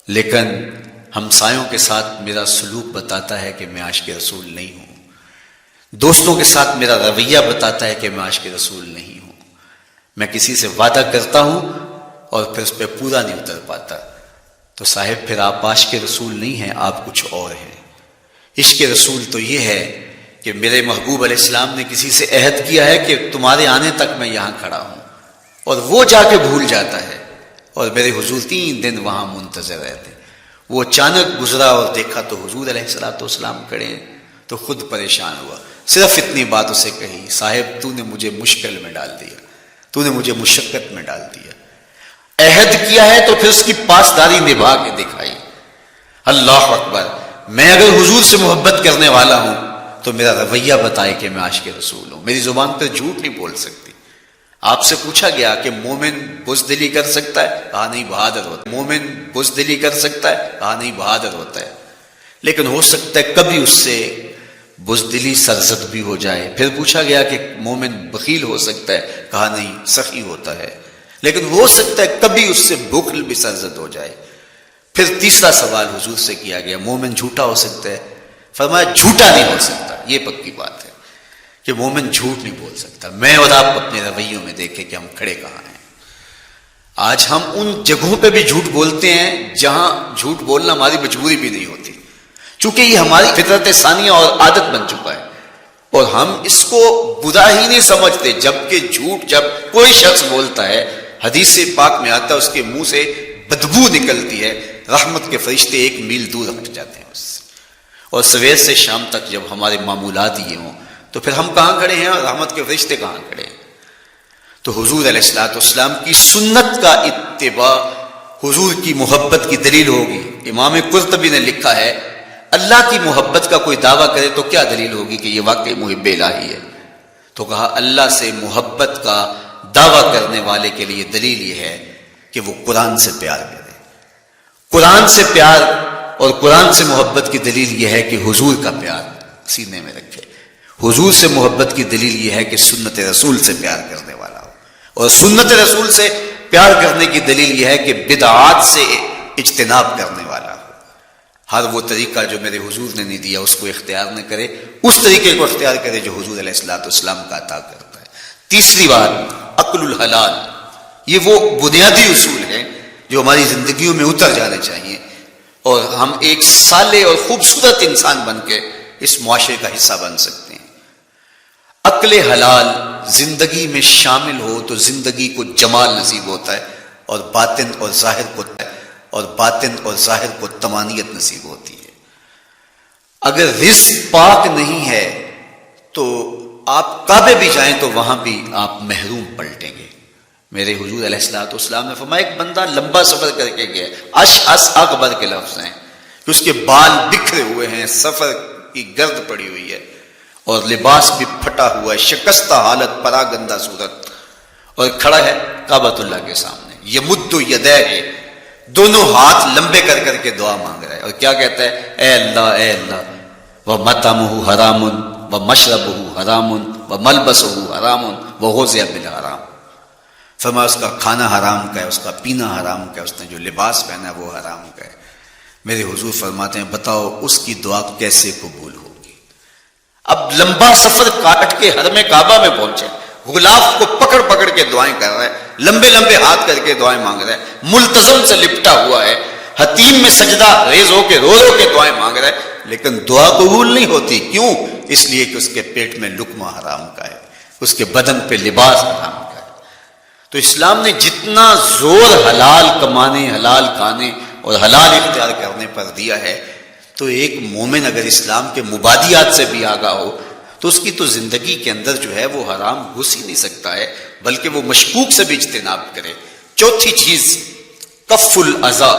لیکن ہمسایوں کے ساتھ میرا سلوک بتاتا ہے کہ میں عاشق رسول نہیں ہوں۔ دوستوں کے ساتھ میرا رویہ بتاتا ہے کہ میں عاشق رسول نہیں ہوں۔ میں کسی سے وعدہ کرتا ہوں اور پھر اس پہ پورا نہیں اتر پاتا، تو صاحب پھر آپ عاشق رسول نہیں ہیں، آپ کچھ اور ہیں۔ عشق رسول تو یہ ہے کہ میرے محبوب علیہ السلام نے کسی سے عہد کیا ہے کہ تمہارے آنے تک میں یہاں کھڑا ہوں، اور وہ جا کے بھول جاتا ہے، اور میرے حضور 3 دن وہاں منتظر رہتے۔ وہ اچانک گزرا اور دیکھا تو حضور علیہ السلام کھڑے ہیں، تو خود پریشان ہوا۔ صرف اتنی بات اسے کہی، صاحب تو نے مجھے مشکل میں ڈال دیا، تو نے مجھے مشقت میں ڈال دیا۔ عہد کیا ہے تو پھر اس کی پاسداری نبھا کے دکھائی۔ اللہ اکبر! میں اگر حضور سے محبت کرنے والا ہوں تو میرا رویہ بتائے کہ میں عاشق رسول ہوں۔ میری زبان پر جھوٹ نہیں بول سکتی۔ آپ سے پوچھا گیا کہ مومن بزدلی کر سکتا ہے؟ کہا نہیں، بہادر ہوتا ہے۔ مومن بزدلی کر سکتا ہے؟ کہا نہیں، بہادر ہوتا ہے۔ لیکن ہو سکتا ہے کبھی اس سے بزدلی سرزد بھی ہو جائے۔ پھر پوچھا گیا کہ مومن بخیل ہو سکتا ہے؟ کہا نہیں، سخی ہوتا ہے۔ لیکن ہو سکتا ہے کبھی اس سے بخل بھی سرزد ہو جائے۔ پھر تیسرا سوال حضور سے کیا گیا، مومن جھوٹا ہو سکتا ہے؟ فرمایا جھوٹا نہیں ہو سکتا، یہ پکی بات ہے کہ مومن جھوٹ نہیں بول سکتا۔ میں اور آپ اپنے رویوں میں دیکھیں کہ ہم کھڑے کہاں ہیں۔ آج ہم ان جگہوں پہ بھی جھوٹ بولتے ہیں جہاں جھوٹ بولنا ہماری مجبوری بھی نہیں ہوتی، چونکہ یہ ہماری فطرت ثانیہ اور عادت بن چکا ہے، اور ہم اس کو برا ہی نہیں سمجھتے۔ جبکہ جھوٹ جب کوئی شخص بولتا ہے، حدیث پاک میں آتا ہے اس کے منہ سے بدبو نکلتی ہے، رحمت کے فرشتے 1 میل دور ہٹ جاتے ہیں اس سے۔ اور سویر سے شام تک جب ہمارے معمولات یہ ہوں تو پھر ہم کہاں کھڑے ہیں اور رحمت کے فرشتے کہاں کھڑے ہیں؟ تو حضور علیہ الصلوۃ والسلام کی سنت کا اتباع حضور کی محبت کی دلیل ہوگی۔ امام قرطبی نے لکھا ہے اللہ کی محبت کا کوئی دعویٰ کرے تو کیا دلیل ہوگی کہ یہ واقعی محب الہی ہے؟ تو کہا اللہ سے محبت کا دعویٰ کرنے والے کے لیے دلیل یہ ہے کہ وہ قرآن سے پیار کرے۔ قرآن سے پیار اور قرآن سے محبت کی دلیل یہ ہے کہ حضور کا پیار سینے میں رکھے۔ حضور سے محبت کی دلیل یہ ہے کہ سنت رسول سے پیار کرنے والا ہو، اور سنت رسول سے پیار کرنے کی دلیل یہ ہے کہ بدعات سے اجتناب کرنے والا ہو۔ ہر وہ طریقہ جو میرے حضور نے نہیں دیا اس کو اختیار نہ کرے، اس طریقے کو اختیار کرے جو حضور علیہ الصلوۃ والسلام کا عطا کرتا ہے۔ تیسری بات عقل الحلال، یہ وہ بنیادی اصول ہیں جو ہماری زندگیوں میں اتر جانے چاہیے اور ہم ایک صالح اور خوبصورت انسان بن کے اس معاشرے کا حصہ بن سکتے ہیں۔ عقل حلال زندگی میں شامل ہو تو زندگی کو جمال نصیب ہوتا ہے اور باطن اور ظاہر کو طمانینت نصیب ہوتی ہے۔ اگر رزق پاک نہیں ہے تو آپ کعبے بھی جائیں تو وہاں بھی آپ محروم پلٹیں گے۔ میرے حضور علیہ الصلوۃ والسلام نے فرمایا ایک بندہ لمبا سفر کر کے گیا، اشعث اکبر کے لفظ ہیں کہ اس کے بال بکھرے ہوئے ہیں، سفر کی گرد پڑی ہوئی ہے اور لباس بھی پھٹا ہوا ہے، شکستہ حالت، پراگندہ صورت، اور کھڑا ہے کعبۃ اللہ کے سامنے، یمد یدیہ، دونوں ہاتھ لمبے کر کر کے دعا مانگ رہا ہے، اور کیا کہتا ہے؟ اے اللہ ومطعمہ حرام ومشربہ حرام وملبسہ حرام وغذی بالحرام۔ فرمایا اس کا کھانا حرام کا ہے، اس کا پینا حرام کا ہے، اس نے جو لباس پہنا ہے وہ حرام کا ہے۔ میرے حضور فرماتے ہیں بتاؤ اس کی دعا کیسے قبول ہوگی؟ اب لمبا سفر کاٹ کے حرم کعبہ میں پہنچے، غلاف کو پکڑ پکڑ کے دعائیں کر رہا ہے، لمبے لمبے ہاتھ کر کے دعائیں مانگ رہا ہے، ملتزم سے لپٹا ہوا ہے، حتیم میں سجدہ ریز ہو کے رو رو کے دعائیں مانگ رہا ہے، لیکن دعا قبول نہیں ہوتی۔ کیوں؟ اس لیے کہ اس کے پیٹ میں لقمہ حرام کا ہے، اس کے بدن پہ لباس حرام کا ہے۔ تو اسلام نے جتنا زور حلال کمانے، حلال کھانے اور حلال اختیار کرنے پر دیا ہے، تو ایک مومن اگر اسلام کے مبادیات سے بھی آگاہ ہو تو اس کی تو زندگی کے اندر جو ہے وہ حرام گھس ہی نہیں سکتا ہے، بلکہ وہ مشکوک سے بھی اجتناب کرے۔ چوتھی چیز کف الاذی،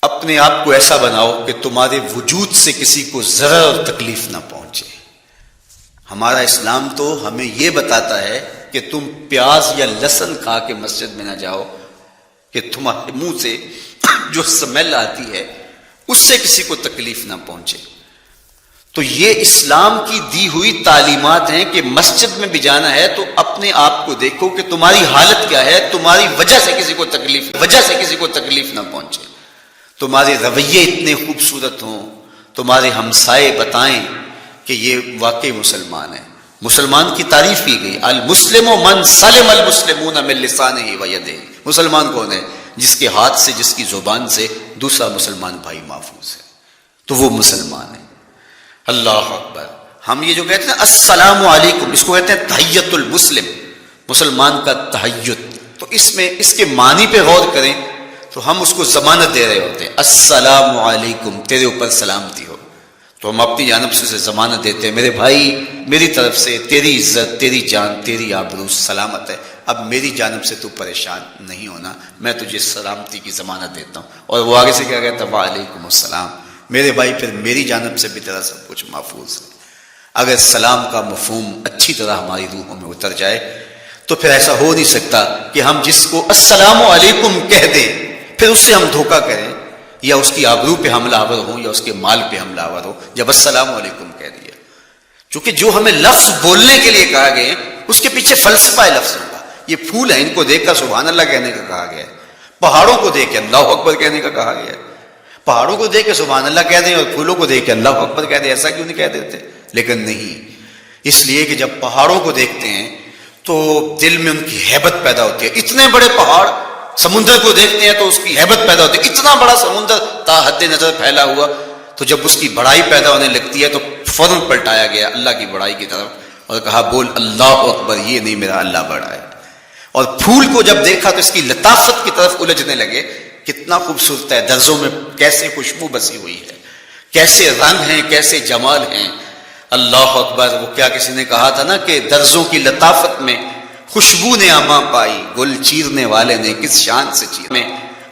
اپنے آپ کو ایسا بناؤ کہ تمہارے وجود سے کسی کو ضرر اور تکلیف نہ پہنچے۔ ہمارا اسلام تو ہمیں یہ بتاتا ہے کہ تم پیاز یا لہسن کھا کے مسجد میں نہ جاؤ کہ تمہارے منہ سے جو سمیل آتی ہے اس سے کسی کو تکلیف نہ پہنچے۔ تو یہ اسلام کی دی ہوئی تعلیمات ہیں کہ مسجد میں بھی جانا ہے تو اپنے آپ کو دیکھو کہ تمہاری حالت کیا ہے، تمہاری وجہ سے کسی کو تکلیف نہ پہنچے، تمہارے رویے اتنے خوبصورت ہوں، تمہارے ہمسائے بتائیں کہ یہ واقعی مسلمان ہے۔ مسلمان کی تعریف کی گئی، المسلم من سلم المسلمون من لسانہ و یدہ۔ مسلمان کون ہے؟ جس کے ہاتھ سے، جس کی زبان سے دوسرا مسلمان بھائی محفوظ ہے، تو وہ مسلمان ہے۔ اللہ اکبر۔ ہم یہ جو کہتے ہیں السلام علیکم، اس کو کہتے ہیں تحیت المسلم، مسلمان کا تحیت۔ تو اس میں اس کے معنی پہ غور کریں تو ہم اس کو ضمانت دے رہے ہوتے ہیں، السلام علیکم، تیرے اوپر سلامتی ہو۔ تو ہم اپنی جانب سے ضمانت دیتے ہیں میرے بھائی، میری طرف سے تیری عزت، تیری جان، تیری آبرو سلامت ہے، اب میری جانب سے تو پریشان نہیں ہونا، میں تجھے سلامتی کی ضمانت دیتا ہوں۔ اور وہ آگے سے کیا کہتا ہے؟ وعلیکم السلام، میرے بھائی پھر میری جانب سے بھی تیرا سب کچھ محفوظ ہے۔ اگر سلام کا مفہوم اچھی طرح ہماری روحوں میں اتر جائے تو پھر ایسا ہو نہیں سکتا کہ ہم جس کو السلام علیکم کہہ دیں پھر اس سے ہم دھوکہ کریں یا اس کی آبرو پہ حملہ آور ہوں یا اس کے مال پہ حملہ آور ہو جب السلام علیکم کہہ دیا۔ چونکہ جو ہمیں لفظ بولنے کے لیے کہا گیا اس کے پیچھے فلسفہ ہے لفظ ہوگا۔ یہ پھول ہے، ان کو دیکھ کر سبحان اللہ کہنے کا کہا گیا ہے، پہاڑوں کو دیکھ کے اللہ اکبر کہنے کا کہا گیا ہے۔ پہاڑوں کو دیکھ کے سبحان اللہ کہہ دیں اور پھولوں کو دیکھ کے اللہ اکبر کہہ دیں، ایسا کیوں نہیں کہہ دیتے؟ لیکن نہیں، اس لیے کہ جب پہاڑوں کو دیکھتے ہیں تو دل میں ان کی ہیبت پیدا ہوتی ہے۔ اتنے بڑے پہاڑ، سمندر کو دیکھتے ہیں تو اس کی ہیبت پیدا ہوتی ہے، اتنا بڑا سمندر تا حد نظر پھیلا ہوا، تو جب اس کی بڑائی پیدا ہونے لگتی ہے تو فوراً پلٹایا گیا اللہ کی بڑائی کی طرف اور کہا بول اللہ اکبر، یہ نہیں میرا اللہ بڑا ہے۔ اور پھول کو جب دیکھا تو اس کی لطافت کی طرف الجھنے لگے، کتنا خوبصورت ہے، درزوں میں کیسے خوشبو بسی ہوئی ہے، کیسے رنگ ہیں، کیسے جمال ہیں. اللہ اکبر. وہ کیا کسی نے کہا تھا نا کہ درزوں کی لطافت میں خوشبو نے اماں پائی، گل چیرنے والے نے کس شان سے چیرا. میں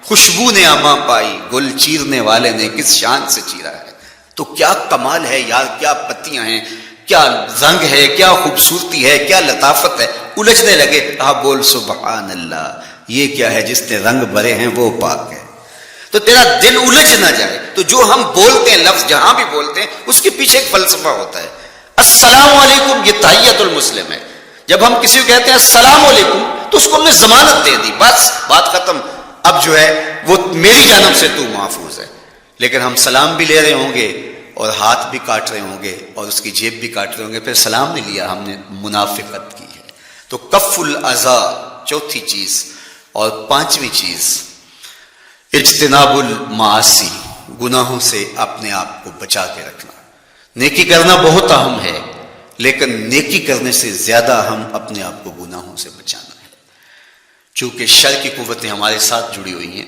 خوشبو نے اماں پائی، گل چیرنے والے نے کس شان سے چیرا ہے. تو کیا کمال ہے یار، کیا پتیاں ہیں، کیا رنگ ہے، کیا خوبصورتی ہے، کیا لطافت ہے. الجھنے لگے. آپ بول سبحان اللہ. یہ کیا ہے جس نے رنگ بھرے ہیں وہ پاک ہے. تو تیرا دل الجھ نہ جائے. تو جو ہم بولتے ہیں لفظ جہاں بھی بولتے ہیں اس کے پیچھے ایک فلسفہ ہوتا ہے. السلام علیکم یہ تحیت المسلم ہے. جب ہم کسی کو کہتے ہیں السلام علیکم تو اس کو ہم نے ضمانت دے دی، بس بات ختم. اب جو ہے وہ میری جانب سے تو محفوظ ہے. لیکن ہم سلام بھی لے رہے ہوں گے اور ہاتھ بھی کاٹ رہے ہوں گے اور اس کی جیب بھی کاٹ رہے ہوں گے، پھر سلام نہیں لیا، ہم نے منافقت کی ہے. تو کف الاذی چوتھی چیز. اور پانچویں چیز اجتناب المعاصی، گناہوں سے اپنے آپ کو بچا کے رکھنا. نیکی کرنا بہت اہم ہے، لیکن نیکی کرنے سے زیادہ ہم اپنے آپ کو گناہوں سے بچانا ہے. چونکہ شر کی قوتیں ہمارے ساتھ جڑی ہوئی ہیں،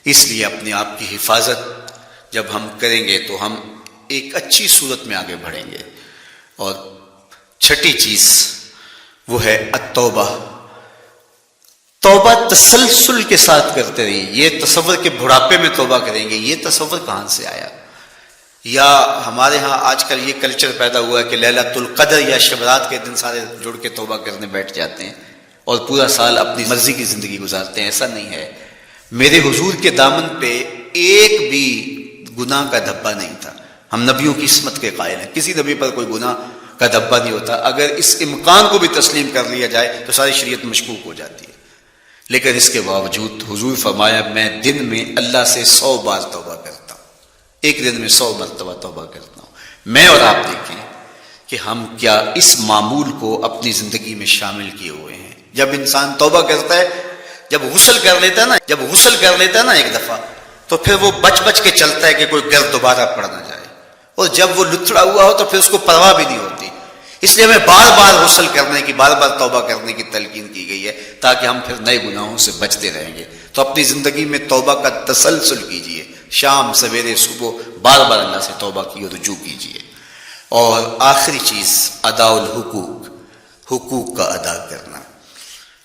اس لیے اپنے آپ کی حفاظت جب ہم کریں گے تو ہم ایک اچھی صورت میں آگے بڑھیں گے. اور چھٹی چیز وہ ہے التوبہ. توبہ تسلسل کے ساتھ کرتے رہیے. یہ تصور کے بڑھاپے میں توبہ کریں گے، یہ تصور کہاں سے آیا؟ یا ہمارے ہاں آج کل یہ کلچر پیدا ہوا ہے کہ لیلۃ القدر یا شبرات کے دن سارے جڑ کے توبہ کرنے بیٹھ جاتے ہیں اور پورا سال اپنی مرضی کی زندگی گزارتے ہیں. ایسا نہیں ہے. میرے حضور کے دامن پہ ایک بھی گناہ کا دھبا نہیں تھا. ہم نبیوں کی عصمت کے قائل ہیں، کسی نبی پر کوئی گناہ کا دھبا نہیں ہوتا. اگر اس امکان کو بھی تسلیم کر لیا جائے تو ساری شریعت مشکوک ہو جاتی ہے. لیکن اس کے باوجود حضور فرمایا میں دن میں اللہ سے 100 بار توبہ کرتا ہوں، ایک دن میں 100 مرتبہ توبہ کرتا ہوں. میں اور آپ دیکھیں کہ ہم کیا اس معمول کو اپنی زندگی میں شامل کیے ہوئے ہیں. جب انسان توبہ کرتا ہے، جب غسل کر لیتا ہے نا ایک دفعہ، تو پھر وہ بچ بچ کے چلتا ہے کہ کوئی گرد دوبارہ پڑ نہ جائے. اور جب وہ لتھڑا ہوا ہو تو پھر اس کو پرواہ بھی نہیں ہوتی. اس لیے ہمیں بار بار غسل کرنے کی، بار بار توبہ کرنے کی تلقین کی گئی ہے تاکہ ہم پھر نئے گناہوں سے بچتے رہیں گے. تو اپنی زندگی میں توبہ کا تسلسل کیجئے. شام سویرے صبح بار بار اللہ سے توبہ کی اور رجوع کیجئے. اور آخری چیز ادا الحقوق، حقوق کا ادا کرنا.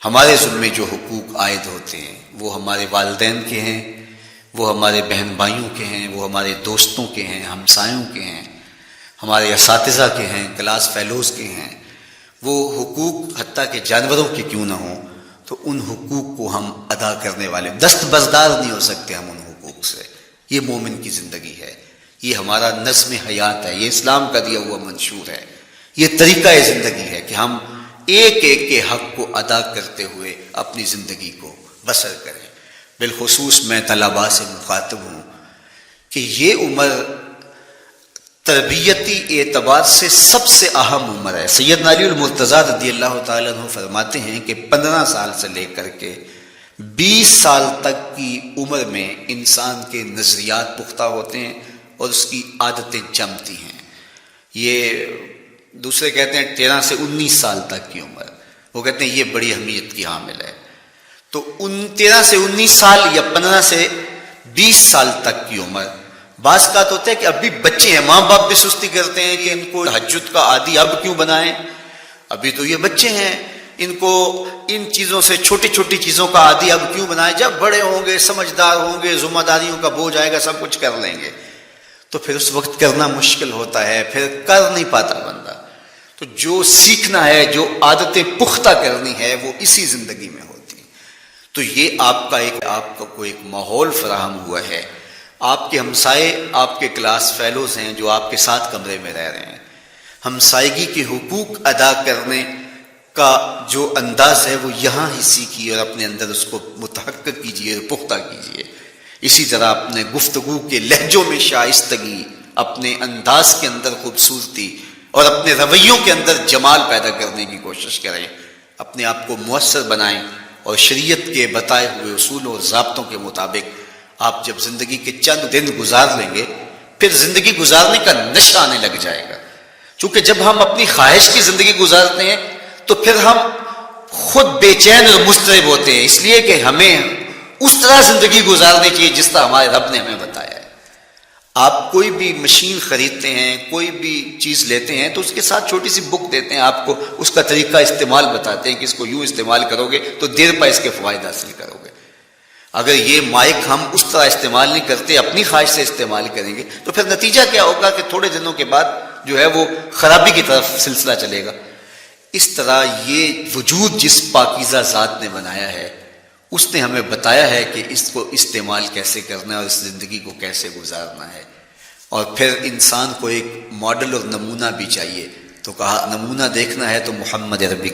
ہمارے ذمے جو حقوق عائد ہوتے ہیں وہ ہمارے والدین کے ہیں، وہ ہمارے بہن بھائیوں کے ہیں، وہ ہمارے دوستوں کے ہیں، ہمسایوں کے ہیں، ہمارے اساتذہ کے ہیں، کلاس فیلوز کے ہیں. وہ حقوق حتیٰ کہ جانوروں کے کیوں نہ ہوں تو ان حقوق کو ہم ادا کرنے والے، دستبردار نہیں ہو سکتے ہم ان حقوق سے. یہ مومن کی زندگی ہے، یہ ہمارا نظم حیات ہے، یہ اسلام کا دیا ہوا منشور ہے، یہ طریقہ زندگی ہے کہ ہم ایک ایک کے حق کو ادا کرتے ہوئے اپنی زندگی کو بسر کریں. بالخصوص میں طلباء سے مخاطب ہوں کہ یہ عمر تربیتی اعتبار سے سب سے اہم عمر ہے. سیدنا علی المرتضیٰ رضی اللہ تعالیٰ عنہ فرماتے ہیں کہ 15 سال سے لے کر کے 20 سال تک کی عمر میں انسان کے نظریات پختہ ہوتے ہیں اور اس کی عادتیں جمتی ہیں. یہ دوسرے کہتے ہیں 13 سے 19 سال تک کی عمر، وہ کہتے ہیں یہ بڑی اہمیت کی حامل ہے. تو 13 سے 19 سال یا 15 سے 20 سال تک کی عمر، بعض کا تو ہوتا ہے کہ ابھی بچے ہیں، ماں باپ بھی سستی کرتے ہیں کہ ان کو تہجد کا عادی اب کیوں بنائیں، ابھی تو یہ بچے ہیں، ان کو ان چیزوں سے، چھوٹی چھوٹی چیزوں کا عادی اب کیوں بنائیں، جب بڑے ہوں گے، سمجھدار ہوں گے، ذمہ داریوں کا بوجھ آئے گا، سب کچھ کر لیں گے. تو پھر اس وقت کرنا مشکل ہوتا ہے، پھر کر نہیں پاتا بندہ. تو جو سیکھنا ہے، جو عادتیں پختہ کرنی ہے، وہ اسی زندگی میں ہوتی. تو یہ آپ کو ایک ماحول فراہم ہوا ہے. آپ کے ہمسائے آپ کے کلاس فیلوز ہیں جو آپ کے ساتھ کمرے میں رہ رہے ہیں. ہمسائیگی کے حقوق ادا کرنے کا جو انداز ہے وہ یہاں ہی سیکھیے اور اپنے اندر اس کو متحقق کیجیے اور پختہ کیجیے. اسی طرح اپنے گفتگو کے لہجوں میں شائستگی، اپنے انداز کے اندر خوبصورتی اور اپنے رویوں کے اندر جمال پیدا کرنے کی کوشش کریں. اپنے آپ کو مؤثر بنائیں اور شریعت کے بتائے ہوئے اصول اور ضابطوں کے مطابق آپ جب زندگی کے چند دن گزار لیں گے پھر زندگی گزارنے کا نشہ آنے لگ جائے گا. چونکہ جب ہم اپنی خواہش کی زندگی گزارتے ہیں تو پھر ہم خود بے چین اور مضطرب ہوتے ہیں، اس لیے کہ ہمیں اس طرح زندگی گزارنی چاہیے جس طرح ہمارے رب نے ہمیں بتایا ہے. آپ کوئی بھی مشین خریدتے ہیں، کوئی بھی چیز لیتے ہیں تو اس کے ساتھ چھوٹی سی بک دیتے ہیں آپ کو، اس کا طریقہ استعمال بتاتے ہیں کہ اس کو یوں استعمال کرو گے تو دیر پا اس کے فوائد حاصل کرو گے۔ اگر یہ مائک ہم اس طرح استعمال نہیں کرتے، اپنی خواہش سے استعمال کریں گے تو پھر نتیجہ کیا ہوگا کہ تھوڑے دنوں کے بعد جو ہے وہ خرابی کی طرف سلسلہ چلے گا۔ اس طرح یہ وجود جس پاکیزہ ذات نے بنایا ہے اس نے ہمیں بتایا ہے کہ اس کو استعمال کیسے کرنا ہے اور اس زندگی کو کیسے گزارنا ہے۔ اور پھر انسان کو ایک ماڈل اور نمونہ بھی چاہیے، تو کہا نمونہ دیکھنا ہے تو محمد عربی کی